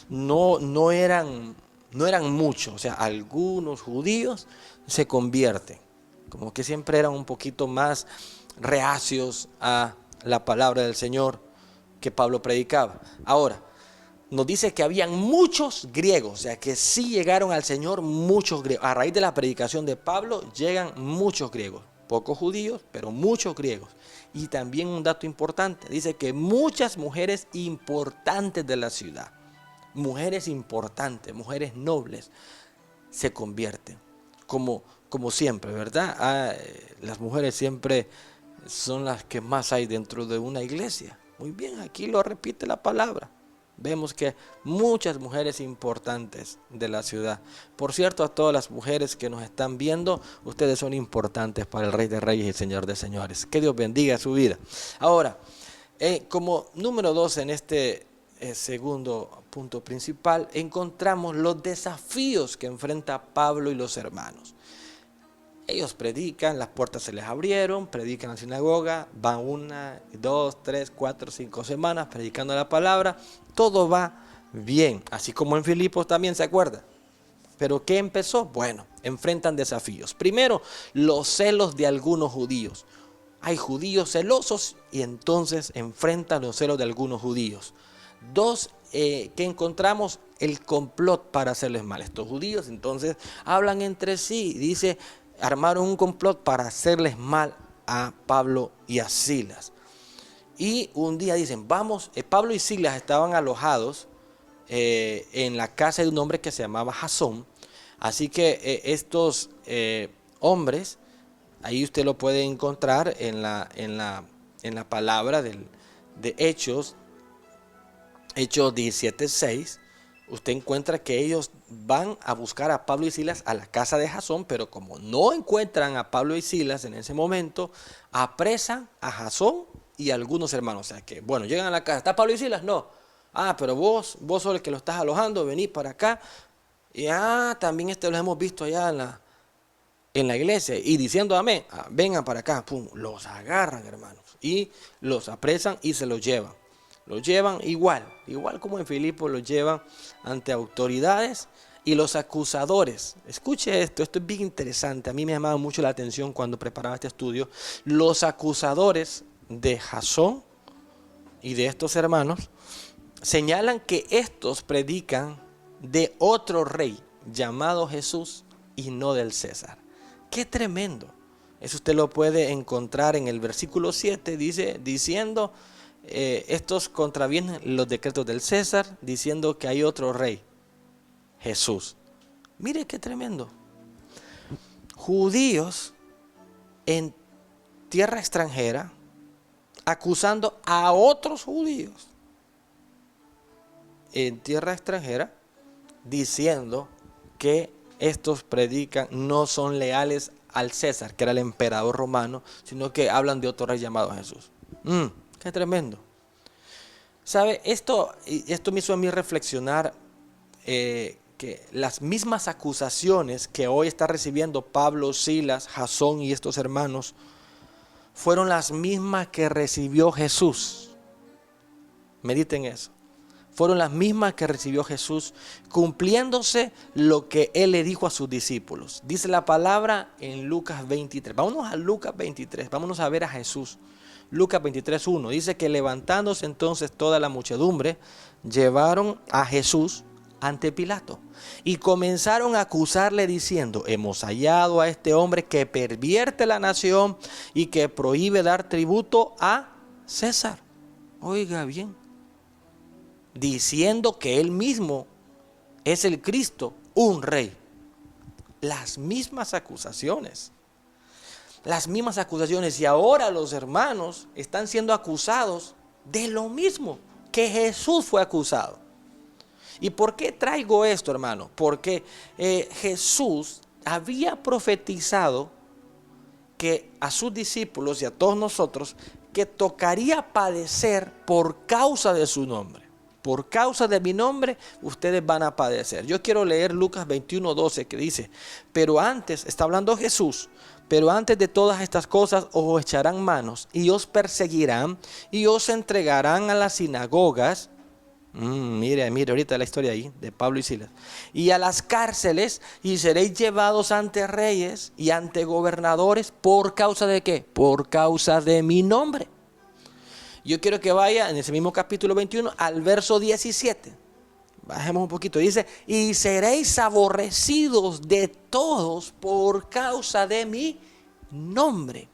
no eran muchos, o sea, algunos judíos se convierten. Como que siempre eran un poquito más reacios a la palabra del Señor que Pablo predicaba. Ahora, nos dice que habían muchos griegos, o sea que sí llegaron al Señor muchos griegos. A raíz de la predicación de Pablo llegan muchos griegos, pocos judíos, pero muchos griegos. Y también un dato importante, dice que muchas mujeres importantes de la ciudad, mujeres importantes, mujeres nobles, se convierten. Como siempre, ¿verdad? Las mujeres siempre son las que más hay dentro de una iglesia. Muy bien, aquí lo repite la palabra. Vemos que muchas mujeres importantes de la ciudad. Por cierto, a todas las mujeres que nos están viendo, ustedes son importantes para el Rey de Reyes y Señor de Señores. Que Dios bendiga su vida. Ahora, como número 2 en este segundo punto principal, encontramos los desafíos que enfrenta Pablo y los hermanos. Ellos predican, las puertas se les abrieron, predican en la sinagoga, van 1, 2, 3, 4, 5 semanas predicando la palabra, todo va bien, así como en Filipos también, ¿se acuerda? Pero ¿qué empezó? Bueno, enfrentan desafíos. Primero, los celos de algunos judíos. Hay judíos celosos y entonces enfrentan los celos de algunos judíos. 2, que encontramos el complot para hacerles mal. Estos judíos entonces hablan entre sí, dice, armaron un complot para hacerles mal a Pablo y a Silas. Y un día dicen, vamos, Pablo y Silas estaban alojados en la casa de un hombre que se llamaba Jasón. Así que estos hombres, ahí usted lo puede encontrar en la palabra de Hechos 17:6, usted encuentra que ellos van a buscar a Pablo y Silas a la casa de Jasón, pero como no encuentran a Pablo y Silas en ese momento, apresan a Jasón y a algunos hermanos. O sea que, bueno, llegan a la casa, ¿está Pablo y Silas? No. Pero vos sos el que lo estás alojando, venís para acá. Y también los hemos visto allá en la iglesia. Y diciendo amén, vengan para acá, pum, los agarran, hermanos, y los apresan y se los llevan. Los llevan igual como en Filipos, los llevan ante autoridades y los acusadores. Escuche esto es bien interesante. A mí me llamaba mucho la atención cuando preparaba este estudio. Los acusadores de Jasón y de estos hermanos señalan que estos predican de otro rey llamado Jesús y no del César. ¡Qué tremendo! Eso usted lo puede encontrar en el versículo 7, diciendo... estos contravienen los decretos del César, diciendo que hay otro rey, Jesús. Mire qué tremendo. Judíos en tierra extranjera acusando a otros judíos en tierra extranjera, diciendo que estos predican, no son leales al César, que era el emperador romano, sino que hablan de otro rey llamado Jesús. Qué tremendo. ¿Sabe? Esto me hizo a mí reflexionar que las mismas acusaciones que hoy está recibiendo Pablo, Silas, Jasón y estos hermanos fueron las mismas que recibió Jesús. Mediten eso. Fueron las mismas que recibió Jesús, cumpliéndose lo que Él le dijo a sus discípulos. Dice la palabra en Lucas 23. Vámonos a Lucas 23, vámonos a ver a Jesús. Lucas 23:1 dice que levantándose entonces toda la muchedumbre, llevaron a Jesús ante Pilato. Y comenzaron a acusarle diciendo, hemos hallado a este hombre que pervierte la nación y que prohíbe dar tributo a César. Oiga bien, diciendo que él mismo es el Cristo, un rey. Las mismas acusaciones. Las mismas acusaciones. Y ahora los hermanos están siendo acusados de lo mismo que Jesús fue acusado. ¿Y por qué traigo esto, hermano? Porque Jesús había profetizado que a sus discípulos y a todos nosotros que tocaría padecer por causa de su nombre. Por causa de mi nombre, ustedes van a padecer. Yo quiero leer Lucas 21:12 que dice, pero antes, está hablando Jesús, pero antes de todas estas cosas os echarán manos y os perseguirán y os entregarán a las sinagogas. Mire ahorita la historia ahí de Pablo y Silas. Y a las cárceles y seréis llevados ante reyes y ante gobernadores. ¿Por causa de qué? Por causa de mi nombre. Yo quiero que vaya en ese mismo capítulo 21 al verso 17. Bajemos un poquito. Dice, y seréis aborrecidos de todos por causa de mi nombre.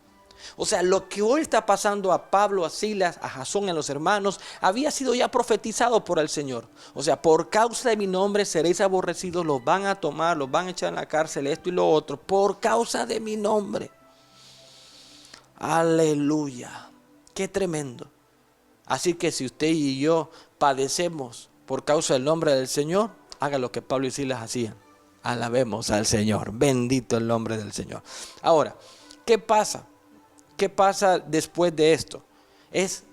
O sea, lo que hoy está pasando a Pablo, a Silas, a Jasón, a los hermanos, había sido ya profetizado por el Señor. O sea, por causa de mi nombre seréis aborrecidos, los van a tomar, los van a echar en la cárcel, esto y lo otro, por causa de mi nombre. Aleluya. Qué tremendo. Así que si usted y yo padecemos por causa del nombre del Señor, haga lo que Pablo y Silas hacían. Alabemos al Señor. Bendito el nombre del Señor. Ahora, ¿qué pasa? ¿Qué pasa después de esto? Es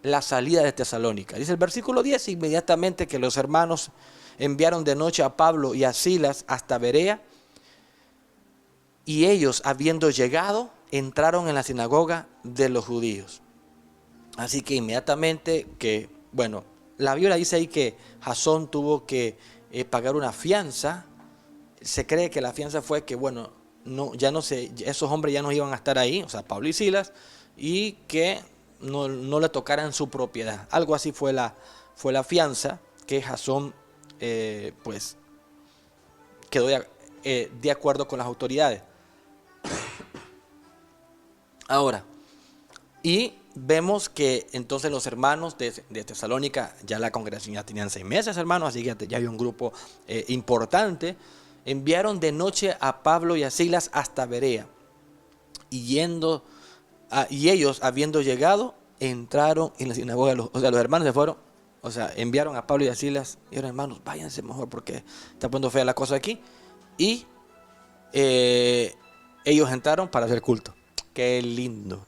la salida de Tesalónica. Dice el versículo 10, inmediatamente que los hermanos enviaron de noche a Pablo y a Silas hasta Berea, y ellos, habiendo llegado, entraron en la sinagoga de los judíos. Así que inmediatamente la Biblia dice ahí que Jasón tuvo que pagar una fianza. Se cree que la fianza fue que, esos hombres ya no iban a estar ahí, o sea, Pablo y Silas, y que no le tocaran su propiedad. Algo así fue la fianza que Jasón, quedó de acuerdo con las autoridades. Ahora, y vemos que entonces los hermanos de Tesalónica, ya la congregación ya tenían 6 meses, hermanos, así que ya había un grupo importante. Enviaron de noche a Pablo y a Silas hasta Berea. Y ellos, habiendo llegado, entraron en la sinagoga. Los hermanos se fueron. O sea, enviaron a Pablo y a Silas. Y dijeron, hermanos, váyanse mejor porque está poniendo fea la cosa aquí. Y ellos entraron para hacer culto. Qué lindo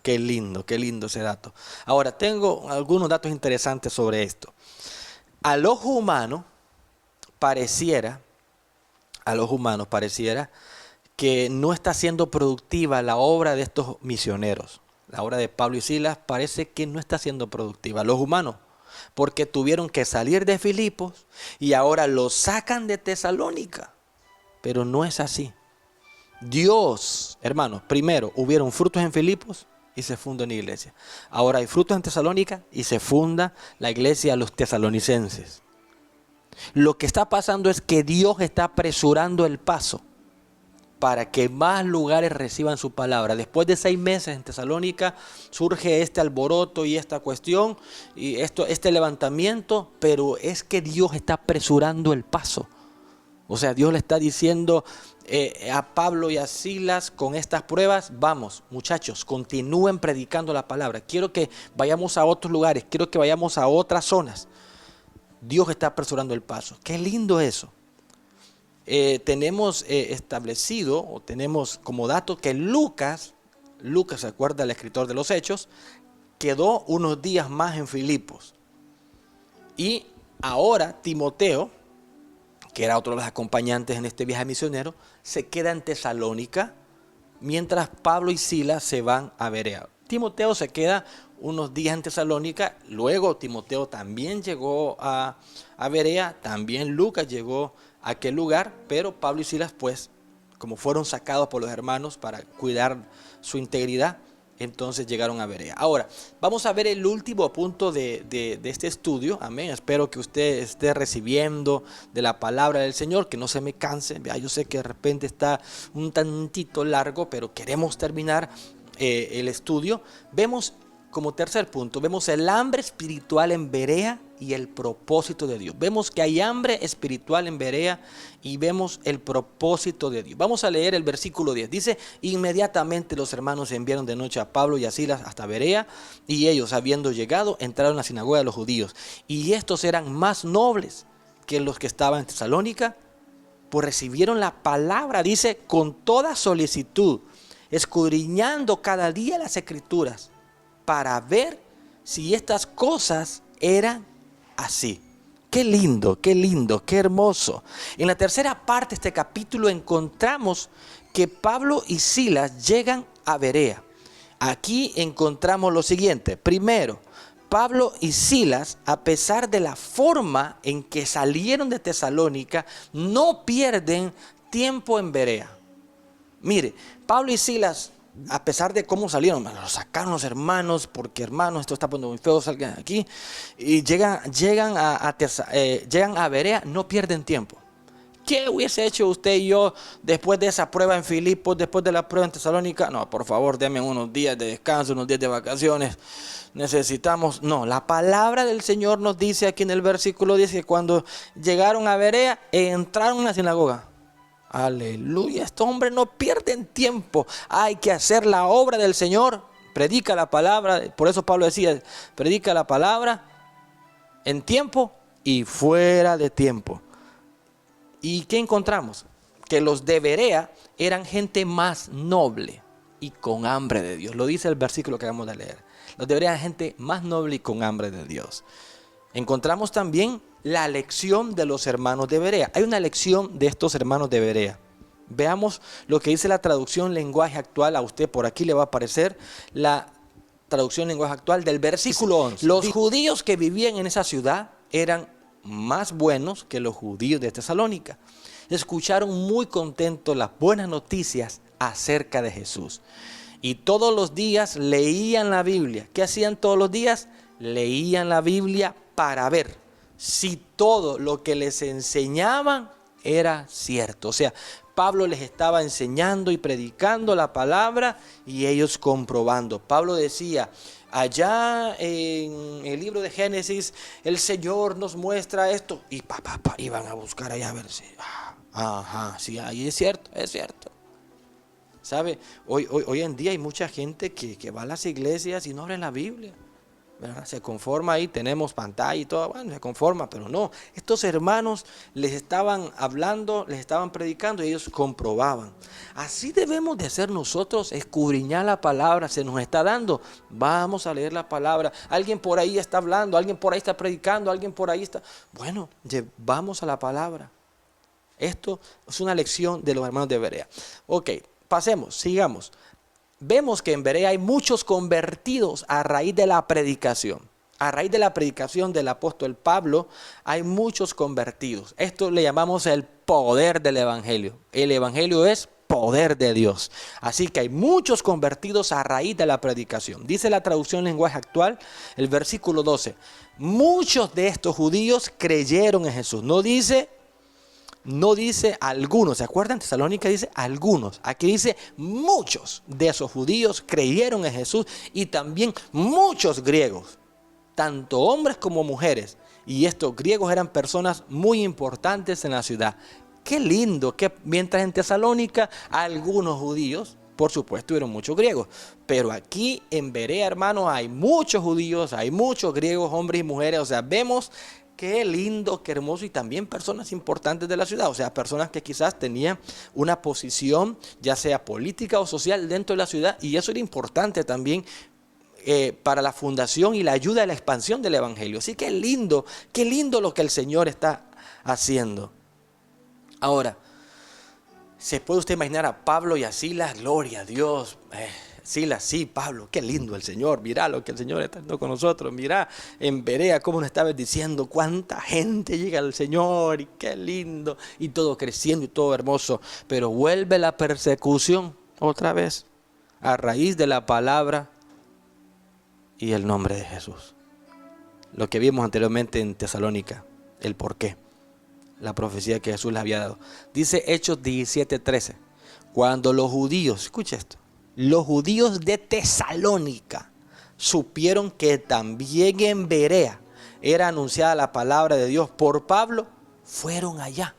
ese dato. Ahora, tengo algunos datos interesantes sobre esto. Al ojo humano pareciera que no está siendo productiva la obra de estos misioneros. La obra de Pablo y Silas parece que no está siendo productiva. Los humanos, porque tuvieron que salir de Filipos y ahora los sacan de Tesalónica. Pero no es así. Dios, hermanos, primero hubieron frutos en Filipos y se funda una iglesia. Ahora hay frutos en Tesalónica y se funda la iglesia de los tesalonicenses. Lo que está pasando es que Dios está apresurando el paso para que más lugares reciban su palabra. Después de 6 meses en Tesalónica surge este alboroto y esta cuestión y este levantamiento, pero es que Dios está apresurando el paso. O sea, Dios le está diciendo a Pablo y a Silas con estas pruebas, vamos muchachos, continúen predicando la palabra. Quiero que vayamos a otros lugares, quiero que vayamos a otras zonas. Dios está apresurando el paso. Qué lindo eso. Tenemos establecido o tenemos como dato que Lucas, ¿se acuerda el escritor de los Hechos? Quedó unos días más en Filipos. Y ahora Timoteo, que era otro de los acompañantes en este viaje misionero, se queda en Tesalónica, mientras Pablo y Silas se van a Berea. Timoteo se queda unos días en Tesalónica, luego Timoteo también llegó a Berea, también Lucas llegó a aquel lugar, pero Pablo y Silas, pues, como fueron sacados por los hermanos para cuidar su integridad, entonces llegaron a Berea. Ahora, vamos a ver el último punto de este estudio. Amén. Espero que usted esté recibiendo de la palabra del Señor, que no se me canse. Yo sé que de repente está un tantito largo, pero queremos terminar el estudio. Vemos como tercer punto, vemos el hambre espiritual en Berea y el propósito de Dios. Vemos que hay hambre espiritual en Berea y vemos el propósito de Dios. Vamos a leer el versículo 10. Dice: inmediatamente los hermanos enviaron de noche a Pablo y a Silas hasta Berea, y ellos, habiendo llegado, entraron a la sinagoga de los judíos. Y estos eran más nobles que los que estaban en Tesalónica, pues recibieron la palabra, dice, con toda solicitud, escudriñando cada día las escrituras, para ver si estas cosas eran así. Qué lindo, qué hermoso. En la tercera parte de este capítulo encontramos que Pablo y Silas llegan a Berea. Aquí encontramos lo siguiente. Primero, Pablo y Silas, a pesar de la forma en que salieron de Tesalónica, no pierden tiempo en Berea. Mire, Pablo y Silas, a pesar de cómo salieron, los sacaron los hermanos, porque hermanos, esto está poniendo muy feo, salgan aquí, y llegan a Berea, no pierden tiempo. ¿Qué hubiese hecho usted y yo después de esa prueba en Filipos, después de la prueba en Tesalónica? No, por favor, denme unos días de descanso, unos días de vacaciones. Necesitamos, no, la palabra del Señor nos dice aquí en el versículo 10 que cuando llegaron a Berea, entraron en la sinagoga. Aleluya, estos hombres no pierden tiempo. Hay que hacer la obra del Señor. Predica la palabra. Por eso Pablo decía, predica la palabra en tiempo y fuera de tiempo. ¿Y qué encontramos? Que los de Berea eran gente más noble y con hambre de Dios. Lo dice el versículo que acabamos de leer. Los de Berea eran gente más noble y con hambre de Dios. Encontramos también la lección de los hermanos de Berea. Hay una lección de estos hermanos de Berea. Veamos lo que dice la traducción lenguaje actual. A usted por aquí le va a aparecer la traducción lenguaje actual del versículo 11. Los judíos que vivían en esa ciudad eran más buenos que los judíos de Tesalónica. Escucharon muy contentos las buenas noticias acerca de Jesús. Y todos los días leían la Biblia. ¿Qué hacían todos los días? Leían la Biblia para ver si todo lo que les enseñaban era cierto. O sea, Pablo les estaba enseñando y predicando la palabra y ellos comprobando. Pablo decía, allá en el libro de Génesis, el Señor nos muestra esto. Y iban a buscar allá a ver si, sí, ahí es cierto, es cierto. ¿Sabe? Hoy en día hay mucha gente que va a las iglesias y no abre la Biblia, ¿verdad? Se conforma ahí, tenemos pantalla y todo, bueno, se conforma, pero no. Estos hermanos les estaban hablando, les estaban predicando y ellos comprobaban. Así debemos de hacer nosotros, escudriñar la palabra, se nos está dando, vamos a leer la palabra. Alguien por ahí está hablando, alguien por ahí está predicando, alguien por ahí está... Bueno, vamos a la palabra. Esto es una lección de los hermanos de Berea. Ok, pasemos, sigamos. Vemos que en Berea hay muchos convertidos a raíz de la predicación. A raíz de la predicación del apóstol Pablo, hay muchos convertidos. Esto le llamamos el poder del evangelio. El evangelio es poder de Dios. Así que hay muchos convertidos a raíz de la predicación. Dice la traducción lenguaje actual, el versículo 12. Muchos de estos judíos creyeron en Jesús. No dice algunos, ¿se acuerdan? Tesalónica dice algunos. Aquí dice muchos de esos judíos creyeron en Jesús y también muchos griegos, tanto hombres como mujeres. Y estos griegos eran personas muy importantes en la ciudad. Qué lindo que mientras en Tesalónica algunos judíos, por supuesto, hubieron muchos griegos. Pero aquí en Berea, hermanos, hay muchos judíos, hay muchos griegos, hombres y mujeres. O sea, vemos... Qué lindo, qué hermoso y también personas importantes de la ciudad, o sea, personas que quizás tenían una posición ya sea política o social dentro de la ciudad y eso era importante también para la fundación y la ayuda a la expansión del evangelio. Así que qué lindo lo que el Señor está haciendo. Ahora, ¿se puede usted imaginar a Pablo y a Silas? Gloria a Dios. Silas, sí, Pablo, qué lindo el Señor, mirá lo que el Señor está haciendo con nosotros, mirá en Berea cómo nos estaba diciendo, cuánta gente llega al Señor y qué lindo, y todo creciendo y todo hermoso, pero vuelve la persecución otra vez. a raíz de la palabra y el nombre de Jesús. Lo que vimos anteriormente en Tesalónica, el por qué, la profecía que Jesús le había dado. Dice Hechos 17:13, cuando los judíos, escucha esto, los judíos de Tesalónica supieron que también en Berea era anunciada la palabra de Dios por Pablo, fueron allá.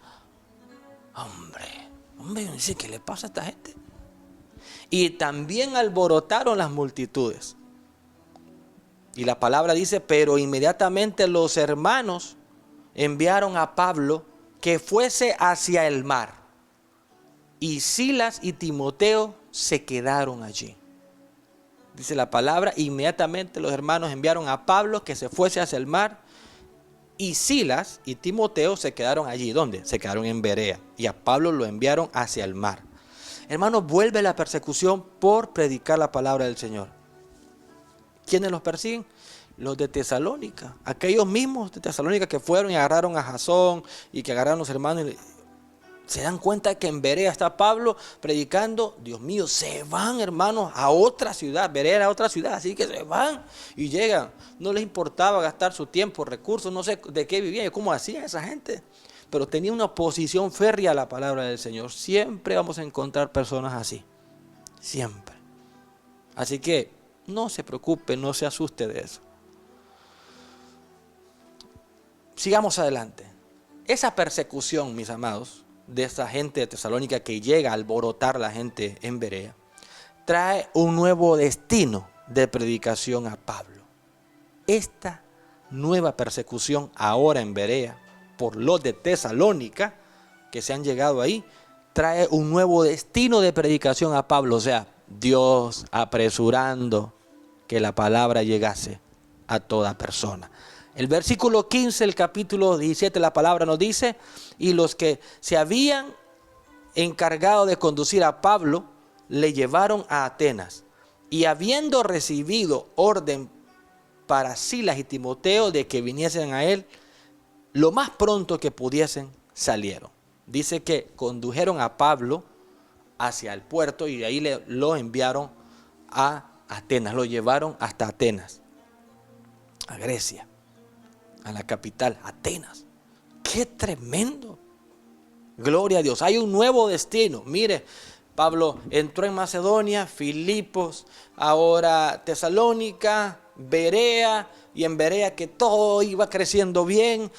Hombre, dice, ¿qué le pasa a esta gente? Y también alborotaron las multitudes. Y la palabra dice, pero inmediatamente los hermanos enviaron a Pablo que fuese hacia el mar. Y Silas y Timoteo se quedaron allí. Dice la palabra, inmediatamente los hermanos enviaron a Pablo que se fuese hacia el mar. Y Silas y Timoteo se quedaron allí. ¿Dónde? Se quedaron en Berea. Y a Pablo lo enviaron hacia el mar. Hermanos, vuelve la persecución por predicar la palabra del Señor. ¿Quiénes los persiguen? Los de Tesalónica. Aquellos mismos de Tesalónica que fueron y agarraron a Jasón y que agarraron a los hermanos. Se dan cuenta que en Berea está Pablo predicando. Dios mío, se van, hermanos, a otra ciudad. Berea era otra ciudad, así que se van y llegan. No les importaba gastar su tiempo, recursos, no sé de qué vivían y cómo hacían esa gente. Pero tenía una oposición férrea a la palabra del Señor. Siempre vamos a encontrar personas así. Siempre. Así que no se preocupe, no se asuste de eso. Sigamos adelante. Esa persecución, mis amados, de esa gente de Tesalónica que llega a alborotar a la gente en Berea, trae un nuevo destino de predicación a Pablo. Esta nueva persecución ahora en Berea, por los de Tesalónica, que se han llegado ahí, trae un nuevo destino de predicación a Pablo. O sea, Dios apresurando que la palabra llegase a toda persona. El versículo 15, el capítulo 17, la palabra nos dice, y los que se habían encargado de conducir a Pablo, le llevaron a Atenas. Y habiendo recibido orden para Silas y Timoteo de que viniesen a él, lo más pronto que pudiesen salieron. Dice que condujeron a Pablo hacia el puerto y de ahí lo enviaron a Atenas, lo llevaron hasta Atenas, a Grecia, a la capital, Atenas. ¡Qué tremendo! Gloria a Dios, hay un nuevo destino. Mire, Pablo entró en Macedonia, Filipos, ahora Tesalónica, Berea, y en Berea que todo iba creciendo bien,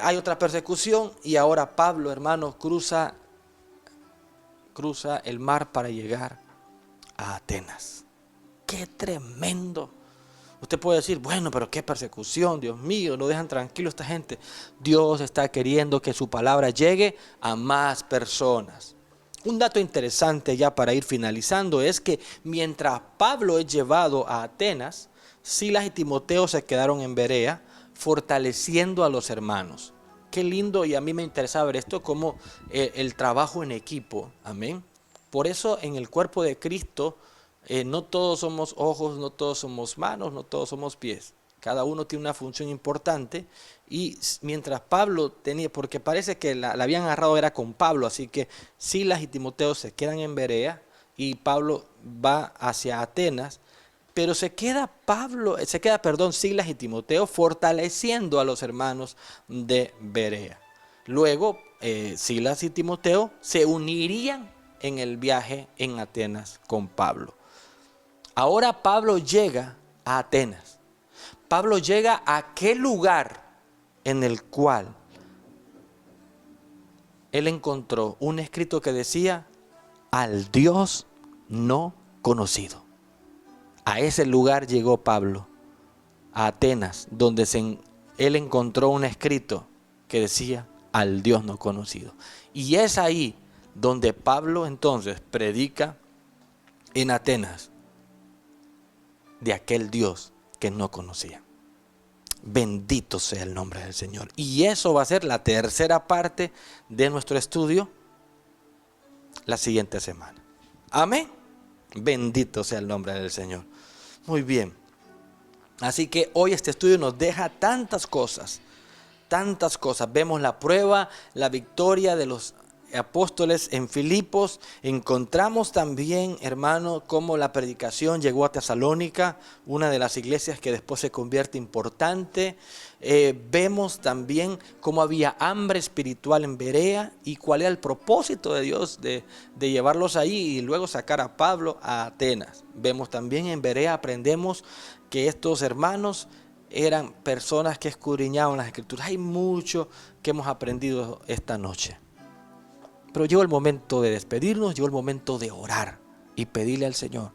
hay otra persecución y ahora Pablo, hermanos, cruza el mar para llegar a Atenas. ¡Qué tremendo! Usted puede decir, bueno, pero qué persecución, Dios mío, no dejan tranquilo a esta gente. Dios está queriendo que su palabra llegue a más personas. Un dato interesante ya para ir finalizando es que mientras Pablo es llevado a Atenas, Silas y Timoteo se quedaron en Berea, fortaleciendo a los hermanos. Qué lindo, y a mí me interesa ver esto como el trabajo en equipo. Amén. Por eso en el cuerpo de Cristo, no todos somos ojos, no todos somos manos, no todos somos pies. Cada uno tiene una función importante. Y mientras Pablo tenía, porque parece que la habían agarrado era con Pablo, así que Silas y Timoteo se quedan en Berea y Pablo va hacia Atenas. Pero se queda Silas y Timoteo fortaleciendo a los hermanos de Berea. Luego Silas y Timoteo se unirían en el viaje en Atenas con Pablo. Ahora Pablo llega a Atenas. Pablo llega a aquel lugar en el cual él encontró un escrito que decía, al Dios no conocido. A ese lugar llegó Pablo, a Atenas, donde él encontró un escrito que decía, al Dios no conocido. Y es ahí donde Pablo entonces predica en Atenas de aquel Dios que no conocía. Bendito sea el nombre del Señor. Y eso va a ser la tercera parte de nuestro estudio la siguiente semana. Amén. Bendito sea el nombre del Señor. Muy bien. Así que hoy este estudio nos deja tantas cosas. Vemos la prueba, la victoria de los apóstoles en Filipos, encontramos también, hermano, cómo la predicación llegó a Tesalónica, una de las iglesias que después se convierte importante. Vemos también cómo había hambre espiritual en Berea y cuál era el propósito de Dios de llevarlos ahí y luego sacar a Pablo a Atenas. Vemos también en Berea, aprendemos que estos hermanos eran personas que escudriñaban las Escrituras. Hay mucho que hemos aprendido esta noche. Pero llegó el momento de despedirnos, llegó el momento de orar y pedirle al Señor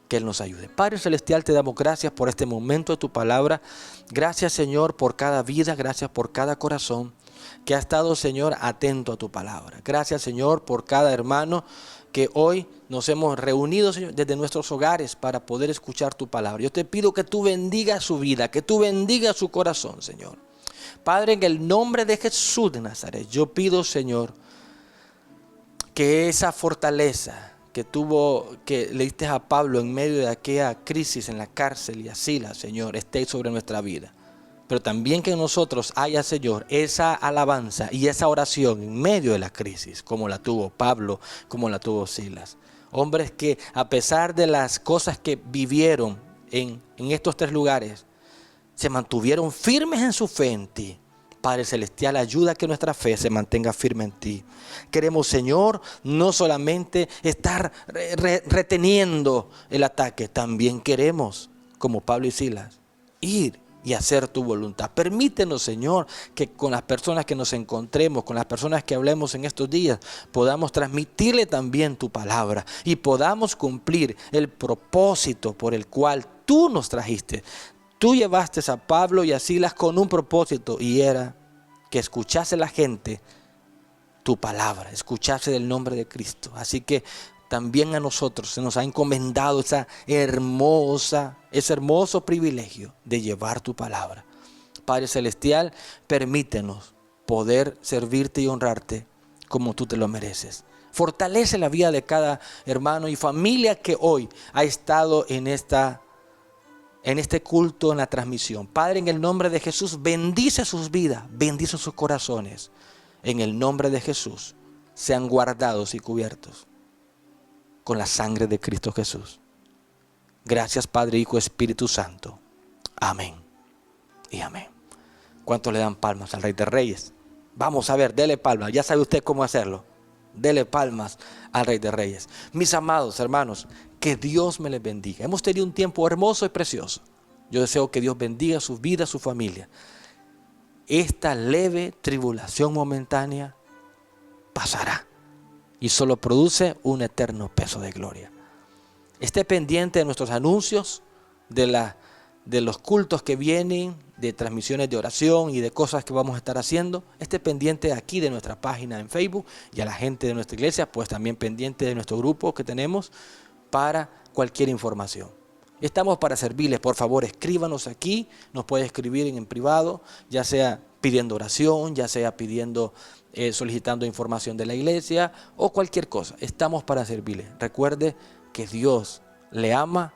que Él nos ayude. Padre Celestial, te damos gracias por este momento de tu palabra. Gracias, Señor, por cada vida, gracias por cada corazón que ha estado, Señor, atento a tu palabra. Gracias, Señor, por cada hermano que hoy nos hemos reunido, Señor, desde nuestros hogares para poder escuchar tu palabra. Yo te pido que tú bendigas su vida, que tú bendigas su corazón, Señor. Padre, en el nombre de Jesús de Nazaret, yo pido, Señor, que esa fortaleza que le diste a Pablo en medio de aquella crisis en la cárcel y así, Señor, esté sobre nuestra vida. Pero también que en nosotros haya, Señor, esa alabanza y esa oración en medio de la crisis, como la tuvo Pablo, como la tuvo Silas. Hombres que a pesar de las cosas que vivieron en estos tres lugares, se mantuvieron firmes en su fe en ti. Padre Celestial, ayuda a que nuestra fe se mantenga firme en ti. Queremos, Señor, no solamente estar reteniendo el ataque, también queremos, como Pablo y Silas, ir y hacer tu voluntad. Permítenos, Señor, que con las personas que nos encontremos, con las personas que hablemos en estos días, podamos transmitirle también tu palabra y podamos cumplir el propósito por el cual tú nos trajiste. Tú llevaste a Pablo y a Silas con un propósito y era que escuchase la gente tu palabra, escuchase del nombre de Cristo. Así que también a nosotros se nos ha encomendado ese hermoso privilegio de llevar tu palabra. Padre Celestial, permítenos poder servirte y honrarte como tú te lo mereces. Fortalece la vida de cada hermano y familia que hoy ha estado en este culto, en la transmisión. Padre, en el nombre de Jesús, bendice sus vidas, bendice sus corazones. En el nombre de Jesús, sean guardados y cubiertos con la sangre de Cristo Jesús. Gracias, Padre, Hijo, Espíritu Santo. Amén y amén. ¿Cuántos le dan palmas al Rey de Reyes? Vamos a ver, dele palmas. Ya sabe usted cómo hacerlo. Dele palmas al Rey de Reyes. Mis amados hermanos, que Dios me les bendiga. Hemos tenido un tiempo hermoso y precioso. Yo deseo que Dios bendiga su vida, su familia. Esta leve tribulación momentánea pasará y solo produce un eterno peso de gloria. Esté pendiente de nuestros anuncios, de los cultos que vienen, de transmisiones de oración y de cosas que vamos a estar haciendo. Esté pendiente aquí de nuestra página en Facebook y a la gente de nuestra iglesia, pues también pendiente de nuestro grupo que tenemos para cualquier información. Estamos para servirles. Por favor, escríbanos aquí. Nos puede escribir en privado, ya sea pidiendo oración, ya sea pidiendo, solicitando información de la iglesia o cualquier cosa. Estamos para servirles. Recuerde que Dios le ama